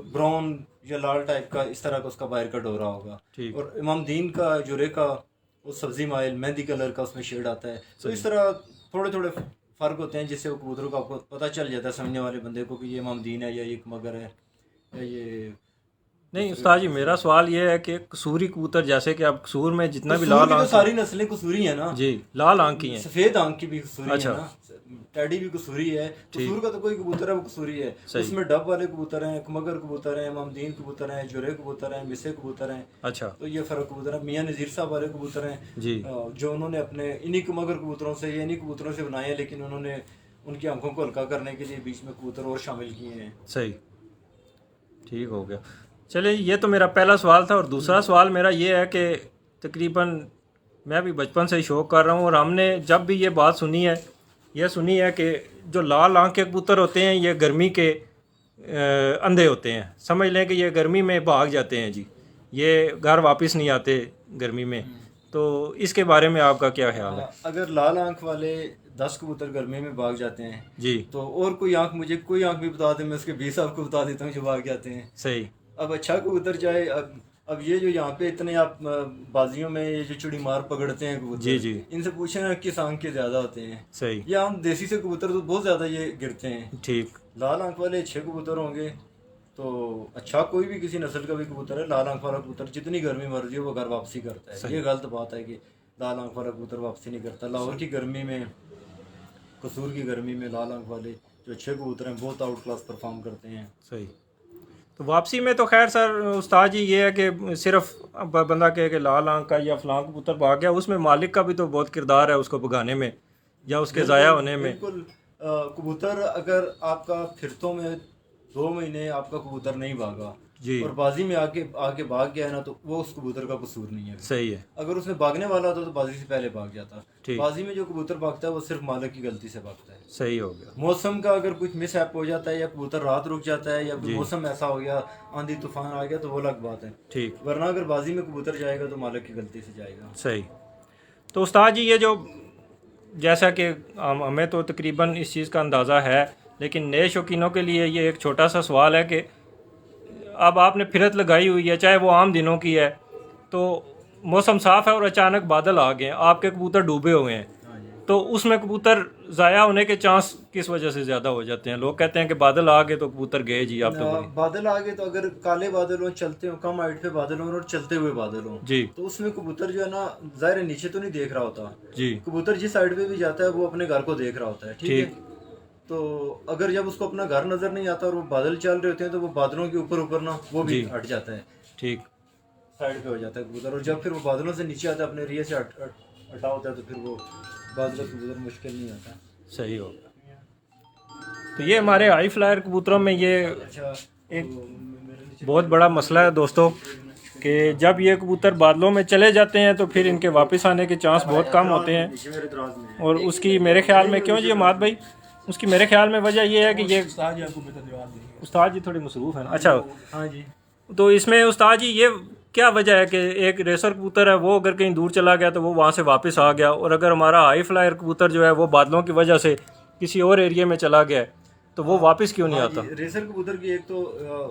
ब्राउन या लाल टाइप का इस तरह का उसका बाहर का डोरा होगा। ठीक और इमामदीन का जुरे का वो सब्जी माइल मेहंदी कलर का उसमें शेड आता है। तो इस तरह थोड़े थोड़े फर्क होते हैं जिससे वो कबूतरों को आपको पता चल जाता है समझने वाले बंदे को कि ये इमामदीन है या ये मगर है या ये। नहीं उस्ताद जी, मेरा सवाल ये है कि कसूरी कबूतर, जैसे कि अब कसूर में जितना भी कसूर लाल की तो आंख सारी नस्लें कसूरी है ना जी लाल आंख की हैं। सफेद आंख की भी कसूरी अच्छा। है ना, टैडी भी कसूरी है। कसूर का तो कोई कबूतर है वो कसूरी है। सही। उसमें डब वाले कबूतर हैं, मगर कबूतर हैं, इमामदीन कबूतर हैं, जुरे कबूतर हैं, मिसे कबूतर हैं। अच्छा तो ये फर्क कबूतर है। मियां नज़ीर साहब वाले कबूतर हैं जी जो उन्होंने अपने इन्हीं मगर कबूतरों से या इन्हीं कबूतरों से बनाए हैं, लेकिन उन्होंने उनकी आंखों को हल्का करने के लिए बीच में कबूतर और शामिल किए हैं। सही ठीक हो गया। चलिए, ये तो मेरा पहला सवाल था। और दूसरा सवाल मेरा ये है कि तकरीबन मैं भी बचपन से ही शौक़ कर रहा हूँ, और हमने जब भी ये बात सुनी है, ये सुनी है कि जो लाल आंख के कबूतर होते हैं ये गर्मी के अंधे होते हैं। समझ लें कि ये गर्मी में भाग जाते हैं जी, ये घर वापस नहीं आते गर्मी में। तो इसके बारे में आपका क्या ख्याल है? अगर लाल आंख वाले 10 कबूतर गर्मी में भाग जाते हैं जी तो और कोई आंख मुझे कोई आंख भी बता दे, मैं उसके 20 आपको बता देता हूँ जो भाग जाते हैं। सही। अब अच्छा कबूतर चाहे अब ये जो यहाँ पे इतने आप बाजियों में ये जो चिड़ी मार पकड़ते हैं कबूतर, जी जी इनसे पूछे ना किस आंख के ज्यादा होते हैं। सही या हम देसी से कबूतर तो बहुत ज्यादा ये गिरते हैं। ठीक लाल आंख वाले 6 कबूतर होंगे तो अच्छा कोई भी किसी नस्ल का भी कबूतर है, लाल आंख वाला कबूतर जितनी गर्मी मर्जी हो वो घर वापसी करता है। ये गलत बात है कि लाल आंख वाला कबूतर वापसी नहीं करता। लाहौर की गर्मी में, कसूर की गर्मी में लाल आंख वाले जो 6 कबूतर हैं बहुत आउट क्लास परफॉर्म करते हैं। सही। तो वापसी में तो खैर सर उस्ताद जी ये है कि सिर्फ बंदा कहे कि लाल आंख का या फलां कबूतर भाग गया, उसमें मालिक का भी तो बहुत किरदार है उसको भगाने में या उसके ज़ाया होने में। बिल्कुल। कबूतर अगर आपका फिरतों में 2 महीने आपका कबूतर नहीं भागा जी और बाजी में आके आके भाग गया है ना, तो वो उस कबूतर का कसूर नहीं है। सही है। अगर उसने भागने वाला होता तो बाजी से पहले भाग जाता। ठीक। बाजी में जो कबूतर भागता है वो सिर्फ मालिक की गलती से भागता है। सही हो गया। मौसम का अगर कुछ मिस हो जाता है या कबूतर रात रुक जाता है या कोई मौसम ऐसा हो गया, आंधी तूफान आ गया, तो वो अलग बात है। ठीक। वरना अगर बाजी में कबूतर जाएगा तो मालिक की गलती से जाएगा। सही। तो उस्ताद जी ये जो, जैसा कि हमें तो तकरीबन इस चीज़ का अंदाज़ा है, लेकिन नए शौकीनों के लिए ये एक छोटा सा सवाल है कि अब आपने फिरत लगाई हुई है, चाहे वो आम दिनों की है, तो मौसम साफ़ है और अचानक बादल आ गए, आपके कबूतर डूबे हुए हैं, तो उसमें कबूतर ज़ाया होने के चांस किस वजह से ज़्यादा हो जाते हैं? लोग कहते हैं कि बादल आ गए तो कबूतर गए जी। आप तो बादल आ गए तो अगर काले बादल हो, चलते हो, कम हाइट पे बादल हो और चलते हुए बादल हो जी तो उसमें कबूतर जो है ना ज़ाहिर है नीचे तो नहीं देख रहा होता। जी कबूतर जिस साइड पे भी जाता है वो अपने घर को देख रहा होता है, ठीक है। तो अगर जब उसको अपना घर नजर नहीं आता और वो बादल चल रहे होते हैं तो वो बादलों के ऊपर ऊपर ना वो भी हट जाता है, ठीक, साइड पे हो जाता है कबूतर। और जब फिर वो बादलों से नीचे आता है, अपने एरिया से हटा होता है, तो फिर वो बादलों कबूतर मुश्किल नहीं आता। सही होगा। तो ये हमारे हाई फ्लायर कबूतरों में ये अच्छा एक बहुत बड़ा मसला है दोस्तों, कि जब ये कबूतर बादलों में चले जाते हैं तो फिर इनके वापस आने के चांस बहुत कम होते हैं। और उसकी मेरे ख्याल में, क्यों जी अमाद भाई, उसकी मेरे ख्याल में वजह ये है कि ये उस्ताद जी थोड़ी मसरूफ़ है ना। अच्छा हाँ जी। तो इसमें उस्ताद जी ये क्या वजह है कि एक रेसर कबूतर है वो अगर कहीं दूर चला गया तो वो वहाँ से वापस आ गया, और अगर हमारा हाई फ्लायर कबूतर जो है वो बादलों की वजह से किसी और एरिया में चला गया तो वो वापस क्यों नहीं आता? रेसर कबूतर की एक तो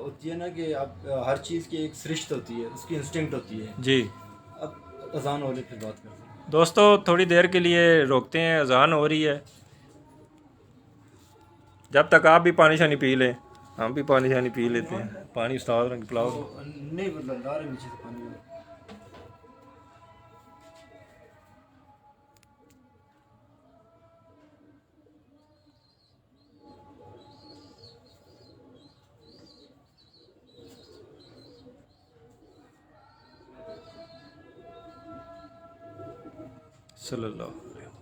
होती है ना कि आप हर चीज़ की एक सृष्ट होती है, उसकी इंस्टिंक्ट होती है जी। अब अजान होने फिर बात करते हैं दोस्तों, थोड़ी देर के लिए रोकते हैं, अजान हो रही है, जब तक आप भी पानी शानी पी लें, हम भी पानी शानी पी लेते हैं। पानी उस्ताद रंग पिलाओ। नहीं मतलब ला रहे नीचे से पानी। सल्लल्लाहु अलैहि वसल्लम।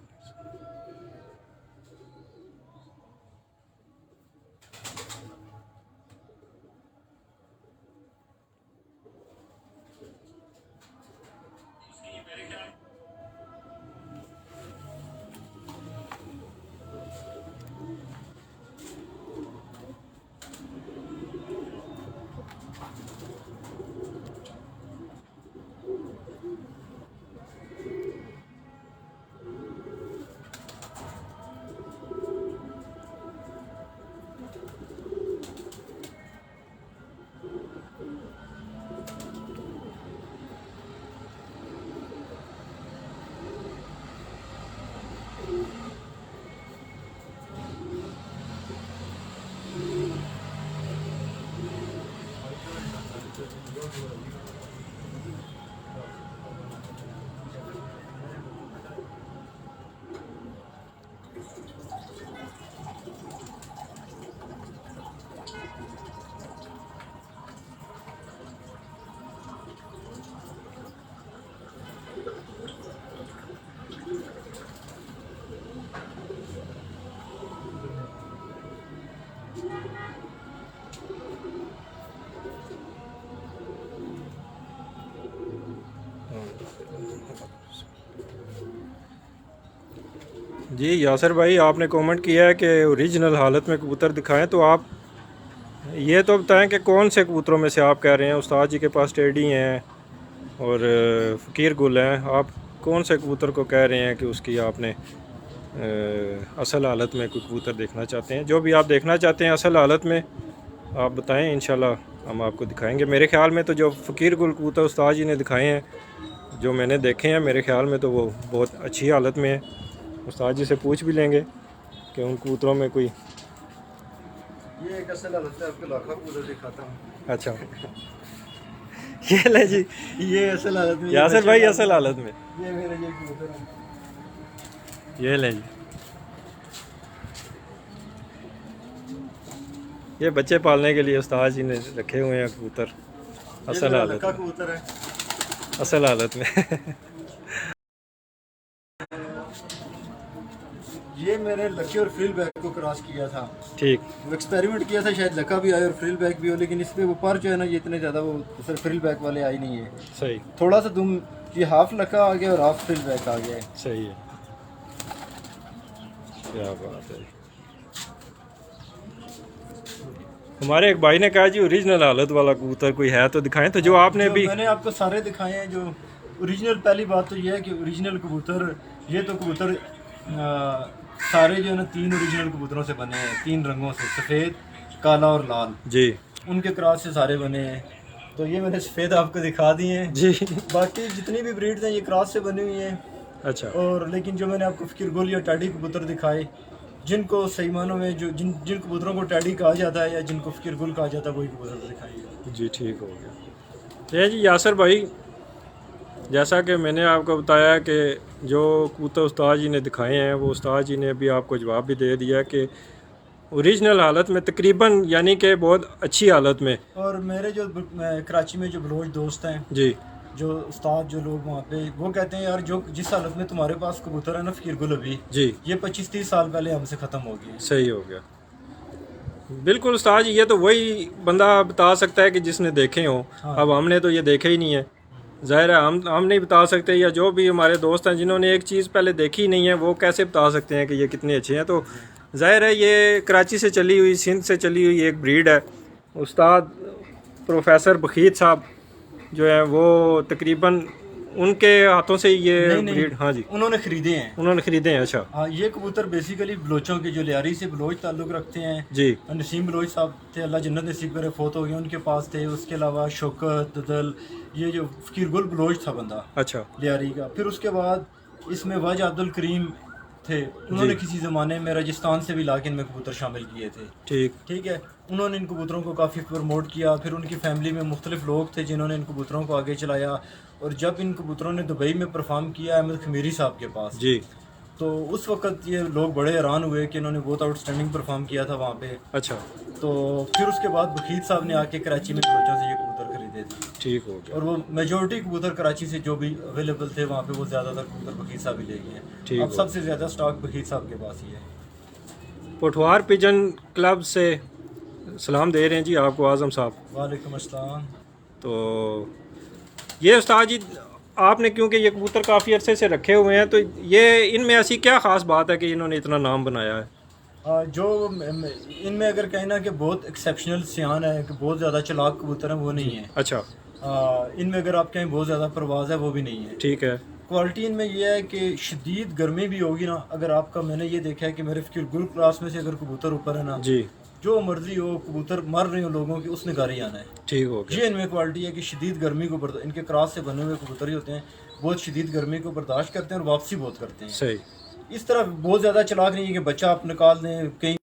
जी यासर भाई, आपने कमेंट किया है कि ओरिजिनल हालत में कबूतर दिखाएं, तो आप ये तो बताएं कि कौन से कबूतरों में से आप कह रहे हैं। उस्ताद जी के पास टेडी हैं और फ़कीर गुल हैं, आप कौन से कबूतर को कह रहे हैं कि उसकी आपने असल हालत में कोई कबूतर देखना चाहते हैं? जो भी आप देखना चाहते हैं असल हालत में आप बताएं, इंशाल्लाह हम आपको दिखाएंगे। मेरे ख्याल में तो जो फ़कीर गुल कबूतर उस्ताद जी ने दिखाए हैं, जो मैंने देखे हैं, मेरे ख्याल में तो वो बहुत अच्छी हालत में है। उस्ताद जी से पूछ भी लेंगे कि उन कबूतरों में कोई। ये एक असल हालत है, आपको लाखा कबूतर दिखाता हूँ। अच्छा ये ले जी, ये असल हालत में, यासर भाई असल हालत में ये मेरे ये कबूतर है। ये ले जी, ये बच्चे पालने के लिए उस्ताद जी ने रखे हुए हैं कबूतर असल हालत का में, कबूतर है असल हालत में ये मैंने लकी और फ्रिल बैग को क्रॉस किया था। ठीक, वो एक्सपेरिमेंट किया था, शायद लका भी आए और फ्रिल बैग भी हो, लेकिन इसमें वो पर जो है ना, ये इतने ज़्यादा वो सर फ्रिल बैग वाले आई नहीं है। सही, थोड़ा सा तुम ये हाफ लका आ गया और हाफ फ्रिल बैग आ गया है। सही है, क्या बात है। हमारे एक भाई ने कहा जी ओरिजिनल हालत वाला कबूतर कोई है तो दिखाएं, तो जो आपने जो भी मैंने आपको सारे दिखाए हैं जो ओरिजिनल। पहली बात तो ये है कि ओरिजिनल कबूतर, ये तो कबूतर सारे जो है ना 3 ओरिजिनल कबूतरों से बने हैं, 3 रंगों से, सफ़ेद, काला और लाल, जी उनके क्रॉस से सारे बने हैं। तो ये मैंने सफ़ेद आपको दिखा दिए हैं जी। बाकी जितनी भी ब्रीड्स हैं ये क्रॉस से बनी हुई हैं। अच्छा, और लेकिन जो मैंने आपको फ़कीर गुल या टैडी कबूतर दिखाए, जिनको सही मानों में जो जिन कबूतरों को टैडी कहा जाता है या जिनको फ़कीर गुल कहा जाता है, वही कबूतर दिखाइए। जी ठीक हो गया। ये जी यासर भाई, जैसा कि मैंने आपको बताया कि जो कबूतर उस्ताद जी ने दिखाए हैं, वो उस्ताद जी ने अभी आपको जवाब भी दे दिया कि ओरिजिनल हालत में तकरीबन, यानी कि बहुत अच्छी हालत में। और मेरे जो कराची में जो बलोच दोस्त हैं, जी, जो उस्ताद जो लोग वहाँ पे, वो कहते हैं यार जो जिस हालत में तुम्हारे पास कबूतर है ना फ़कीर गुल, अभी जी, ये 25-30 साल पहले हमसे ख़त्म हो गए। सही हो गया। बिल्कुल उस्ताद जी, ये तो वही बंदा बता सकता है कि जिसने देखे हों। हाँ। अब हमने तो ये देखे ही नहीं है, ज़ाहिर है हम नहीं बता सकते, या जो भी हमारे दोस्त हैं जिन्होंने एक चीज़ पहले देखी ही नहीं है, वो कैसे बता सकते हैं कि ये कितने अच्छे हैं। तो ज़ाहिर है ये कराची से चली हुई, सिंध से चली हुई एक ब्रीड है। उस्ताद प्रोफेसर बखीत साहब जो है वो तकरीबन उनके हाथों से ये ब्रीड, हाँ जी, उन्होंने खरीदे हैं, उन्होंने खरीदे हैं। अच्छा, हाँ, ये कबूतर बेसिकली बलोचों के, जो लियारी से बलोच ताल्लुक़ रखते हैं जी, नसीम बलोच साहब थे, अल्लाह जन्नत नसीब करे, फोत हो गए, उनके पास थे। उसके अलावा शौकत ददल, ये जो फ़कीर गुल बलोच था बंदा अच्छा, लियारी का। फिर उसके बाद इसमें वज अब्दुल करीम थे, उन्होंने किसी ज़माने में राजस्थान से भी लाके इनमें कबूतर शामिल किए थे। ठीक है, उन्होंने इन कबूतरों को काफ़ी प्रमोट किया। फिर उनकी फैमिली में मुख्तलिफ लोग थे जिन्होंने इन कबूतरों को आगे चलाया। और जब इन कबूतरों ने दुबई में परफॉर्म किया अहमद खमीरी साहब के पास जी, तो उस वक्त ये लोग बड़े हैरान हुए कि इन्होंने बहुत आउटस्टैंडिंग परफॉर्म किया था वहाँ पे। अच्छा, तो फिर उसके बाद बखीत साहब ने आके कराची में बलोचों से ये कबूतर खरीदे थे। ठीक हो गया। और वो मेजोरिटी कबूतर कराची से जो भी अवेलेबल थे वहाँ पे वो ज़्यादातर कबूतर बकीर साहब ही ले गए ठीक हैं। अब हो। सबसे ज़्यादा स्टॉक बकीर साहब के पास ही है। पोठवार पिजन क्लब से सलाम दे रहे हैं जी आपको आज़म साहब। वालेकुम अस्सलाम। तो ये उस्ताद जी आपने क्योंकि ये कबूतर काफ़ी अरसे से रखे हुए हैं, तो ये इनमें ऐसी क्या ख़ास बात है कि इन्होंने इतना नाम बनाया है? जो इनमें अगर कहें ना कि बहुत एक्सेप्शनल सियान है कि बहुत ज़्यादा चालाक कबूतर है, वो नहीं है। अच्छा। इनमें अगर आप कहें बहुत ज़्यादा परवाज़ है, वो भी नहीं है। ठीक है। क्वालिटी इनमें यह है कि शदीद गर्मी भी होगी ना, अगर आपका मैंने ये देखा है कि मेरे गुल क्लास में से अगर कबूतर ऊपर है ना जी, जो मर्जी हो कबूतर मर रहे हो लोगों की, उसने घर ही आना है। ठीक हो गया। ये इनमें क्वालिटी है कि शदीद गर्मी को इनके क्रॉस से बने हुए कबूतर ही होते हैं, बहुत शदीद गर्मी को बर्दाश्त करते हैं और वापसी बहुत करते हैं। सही। इस तरह बहुत ज़्यादा चालाक नहीं है कि बच्चा आप निकाल दें कहीं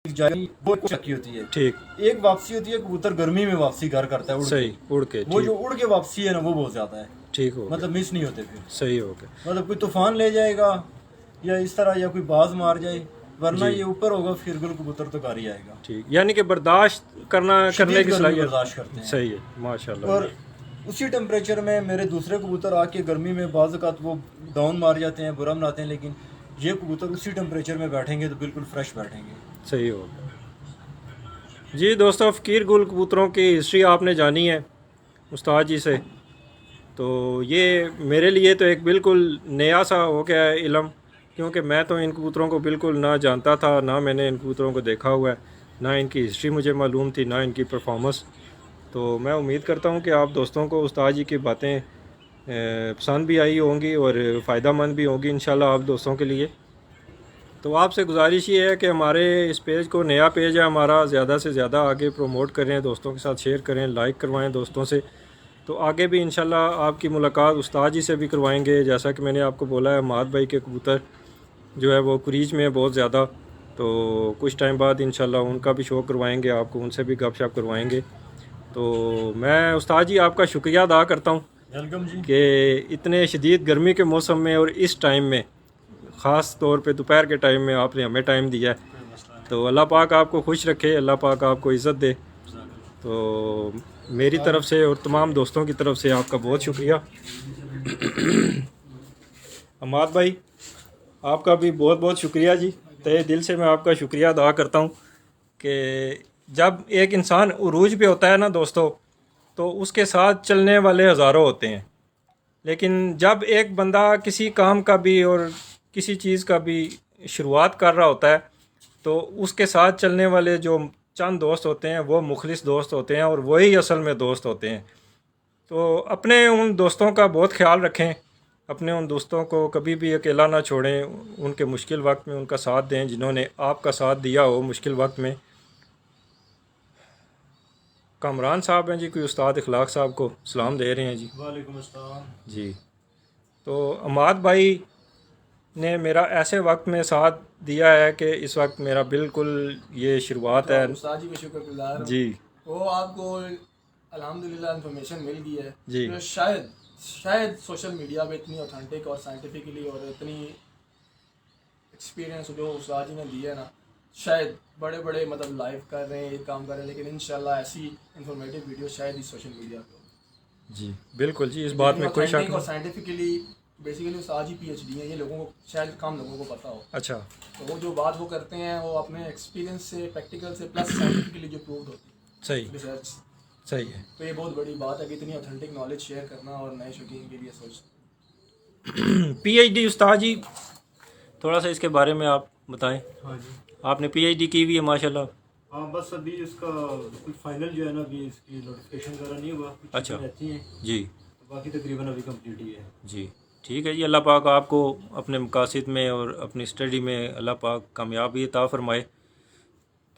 जाए, वो चक्की होती है। ठीक। एक वापसी होती है कबूतर गर्मी में वापसी घर करता है, सही उड़ के। वो जो उड़ के वापसी है ना वो बहुत ज़्यादा है। ठीक हो गया। मतलब मिस नहीं होते फिर। सही हो गया। मतलब कोई तूफान ले जाएगा या इस तरह, या कोई बाज मार जाए, वरना ये ऊपर होगा फिर गुल कबूतर तो घर ही आएगा। ठीक, यानी कि बर्दाश्त करने की शदीद गर्मी सलाहियत बर्दाश्त करते हैं। सही है माशाल्लाह। और उसी टेम्परेचर में मेरे दूसरे कबूतर आके गर्मी में बाज़ औक़ात वो डाउन मार जाते हैं, बुरा बनाते हैं, लेकिन ये कबूतर उसी टेम्परेचर में बैठेंगे तो बिल्कुल फ्रेश बैठेंगे। सही हो गया जी। दोस्तों फ़कीर गुल कबूतरों की हिस्ट्री आपने जानी है उस्ताद जी से, तो ये मेरे लिए तो एक बिल्कुल नया सा हो गया है इल्म, क्योंकि मैं तो इन कबूतरों को बिल्कुल ना जानता था, ना मैंने इन कबूतरों को देखा हुआ है, ना इनकी हिस्ट्री मुझे मालूम थी, ना इनकी परफॉर्मेंस। तो मैं उम्मीद करता हूँ कि आप दोस्तों को उस्ताद जी की बातें पसंद भी आई होंगी और फ़ायदा मंद भी होंगी इंशाल्लाह आप दोस्तों के लिए। तो आपसे गुजारिश ये है कि हमारे इस पेज को, नया पेज है हमारा, ज़्यादा से ज़्यादा आगे प्रमोट करें, दोस्तों के साथ शेयर करें, लाइक करवाएं दोस्तों से। तो आगे भी इंशाल्लाह आपकी मुलाकात उस्ताद जी से भी करवाएंगे। जैसा कि मैंने आपको बोला है, माद भाई के कबूतर जो है वो कुरीज में बहुत ज़्यादा, तो कुछ टाइम बाद इंशाल्लाह उनका भी शो करवाएंगे आपको, उनसे भी गपशप करवाएंगे। तो मैं उस्ताद जी आपका शुक्रिया अदा करता हूँ वेलकम जी कि इतने शदीद गर्मी के मौसम में और इस टाइम में, ख़ास तौर पे दोपहर के टाइम में आपने हमें टाइम दिया है। तो अल्लाह पाक आपको खुश रखे, अल्लाह पाक आपको इज़्ज़त दे। तो मेरी तरफ़ से और तमाम दोस्तों की तरफ से आपका बहुत शुक्रिया। अमाद भाई आपका भी बहुत बहुत शुक्रिया जी, तहे दिल से मैं आपका शुक्रिया अदा करता हूँ कि जब एक इंसान उरूज पे होता है ना दोस्तों, तो उसके साथ चलने वाले हज़ारों होते हैं, लेकिन जब एक बंदा किसी काम का भी और किसी चीज़ का भी शुरुआत कर रहा होता है, तो उसके साथ चलने वाले जो चंद दोस्त होते हैं वो मुखलिस दोस्त होते हैं और वही असल में दोस्त होते हैं। तो अपने उन दोस्तों का बहुत ख्याल रखें, अपने उन दोस्तों को कभी भी अकेला ना छोड़ें, उनके मुश्किल वक्त में उनका साथ दें, जिन्होंने आपका साथ दिया हो मुश्किल वक्त में। कामरान साहब हैं जी, कोई उस्ताद इखलाक साहब को सलाम दे रहे हैं जी। वालेकुम अस्सलाम जी। तो अमाद भाई ने मेरा ऐसे वक्त में साथ दिया है कि इस वक्त मेरा बिल्कुल ये शुरुआत है उस्ताद जी का शुक्रगुजार हूं। जी। वो आपको अल्हम्दुलिल्लाह इन्फॉर्मेशन मिल गई है जी। जो शायद सोशल मीडिया पे इतनी ऑथेंटिक और साइंटिफिकली और इतनी एक्सपीरियंस जो उस्ताद जी ने दिया है ना, शायद बड़े बड़े मतलब लाइव कर रहे हैं, ये काम कर रहे हैं, लेकिन इंशाल्लाह ऐसी इंफॉर्मेटिव वीडियो शायद ही सोशल मीडिया पे। जी बिल्कुल जी, इस बात में कोई शक और नहीं। साइंटिफिकली बेसिकली उस्ताद जी PhD है, ये लोगों को शायद कम लोगों को पता हो। अच्छा। तो वो जो बात वो करते हैं वो अपने एक्सपीरियंस से, प्रैक्टिकल से, प्लस साइंटिफिकली जो प्रूव्ड होती है सही रिसर्च। सही है। तो ये बहुत बड़ी बात है कि इतनी ऑथेंटिक नॉलेज शेयर करना और नए शौकीन के लिए सोच। PhD उस्ताद जी थोड़ा सा इसके बारे में आप बताएं। हाँ जी। आपने PhD की हुई है माशाल्लाह। हाँ बस अभी इसका फाइनल जो है ना, अभी इसकी नोटिफिकेशन वगैरह नहीं हुआ, कुछ अच्छा। चीज़ें रहती हैं, जी तो बाकी तकरीबन अभी कंप्लीट ही है। जी ठीक है जी। अल्लाह पाक आपको अपने मकासद में और अपनी स्टडी में अल्लाह पाक कामयाबी अता फरमाए।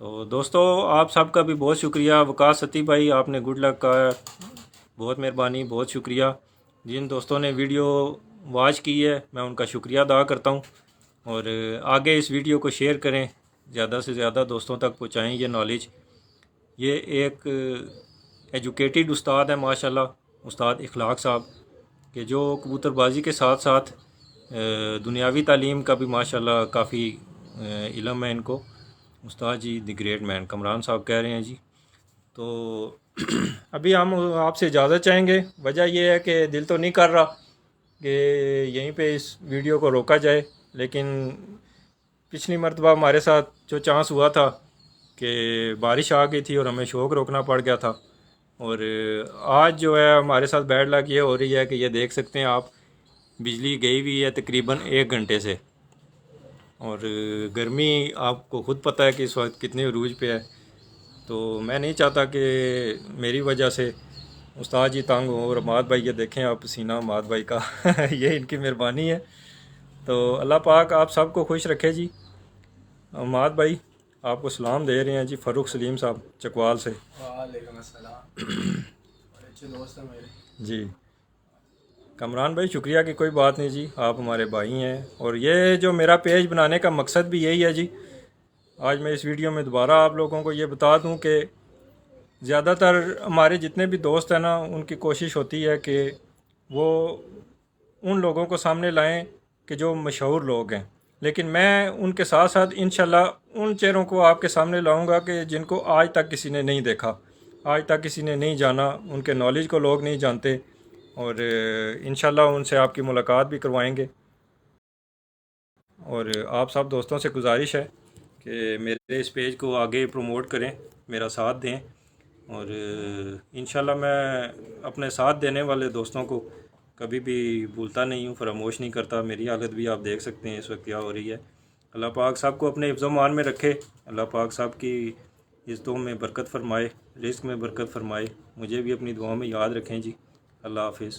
तो दोस्तों आप सबका भी बहुत शुक्रिया। वकास सती भाई आपने गुड लक का, बहुत मेहरबानी, बहुत शुक्रिया। जिन दोस्तों ने वीडियो वॉच की है मैं उनका शुक्रिया अदा करता हूँ, और आगे इस वीडियो को शेयर करें, ज़्यादा से ज़्यादा दोस्तों तक पहुँचाएँ ये नॉलेज। ये एक एजुकेटेड उस्ताद है माशाल्लाह, उस्ताद इखलाक साहब, कि जो कबूतरबाजी के साथ साथ दुनियावी तालीम का भी माशाल्लाह काफ़ी इल्म है इनको। उस्ताद जी द ग्रेट मैन कामरान साहब कह रहे हैं जी। तो अभी हम आपसे इजाज़त चाहेंगे। वजह यह है कि दिल तो नहीं कर रहा कि यहीं पे इस वीडियो को रोका जाए, लेकिन पिछली मरतबा हमारे साथ जो चांस हुआ था कि बारिश आ गई थी और हमें शौक रोकना पड़ गया था। और आज जो है हमारे साथ बैड लक ये हो रही है कि ये देख सकते हैं आप, बिजली गई हुई है तकरीबन 1 घंटे से, और गर्मी आपको ख़ुद पता है कि इस वक्त कितने अरूज पे है। तो मैं नहीं चाहता कि मेरी वजह से उस्ताद जी तंग हो। और माद भाई ये देखें आप, पसीना माद भाई का ये इनकी मेहरबानी है। तो अल्लाह पाक आप सबको खुश रखे जी। माद भाई आपको सलाम दे रहे हैं जी, फ़ारूक सलीम साहब चकवाल से। वालेकुम अस्सलाम। बड़े अच्छे दोस्त हैं मेरे जी कमरान भाई, शुक्रिया की कोई बात नहीं जी, आप हमारे भाई हैं। और ये जो मेरा पेज बनाने का मकसद भी यही है जी। आज मैं इस वीडियो में दोबारा आप लोगों को ये बता दूं कि ज़्यादातर हमारे जितने भी दोस्त हैं ना, उनकी कोशिश होती है कि वो उन लोगों को सामने लाएं कि जो मशहूर लोग हैं, लेकिन मैं उनके साथ साथ इंशाल्लाह उन चेहरों को आपके सामने लाऊंगा कि जिनको आज तक किसी ने नहीं देखा, आज तक किसी ने नहीं जाना, उनके नॉलेज को लोग नहीं जानते। और इंशाल्लाह उनसे आपकी मुलाकात भी करवाएंगे। और आप सब दोस्तों से गुजारिश है कि मेरे इस पेज को आगे प्रमोट करें, मेरा साथ दें। और इंशाल्लाह मैं अपने साथ देने वाले दोस्तों को कभी भी भूलता नहीं हूँ, फरामोश नहीं करता। मेरी हालत भी आप देख सकते हैं इस वक्त क्या हो रही है। अल्लाह पाक सबको अपने हिफ्ज़-ओ-मान में रखे। अल्लाह पाक सब की इस दुआ में बरकत फ़रमाए, रिज़्क़ में बरकत फ़रमाए। मुझे भी अपनी दुआ में याद रखें जी। अल्लाह हाफ़िज़।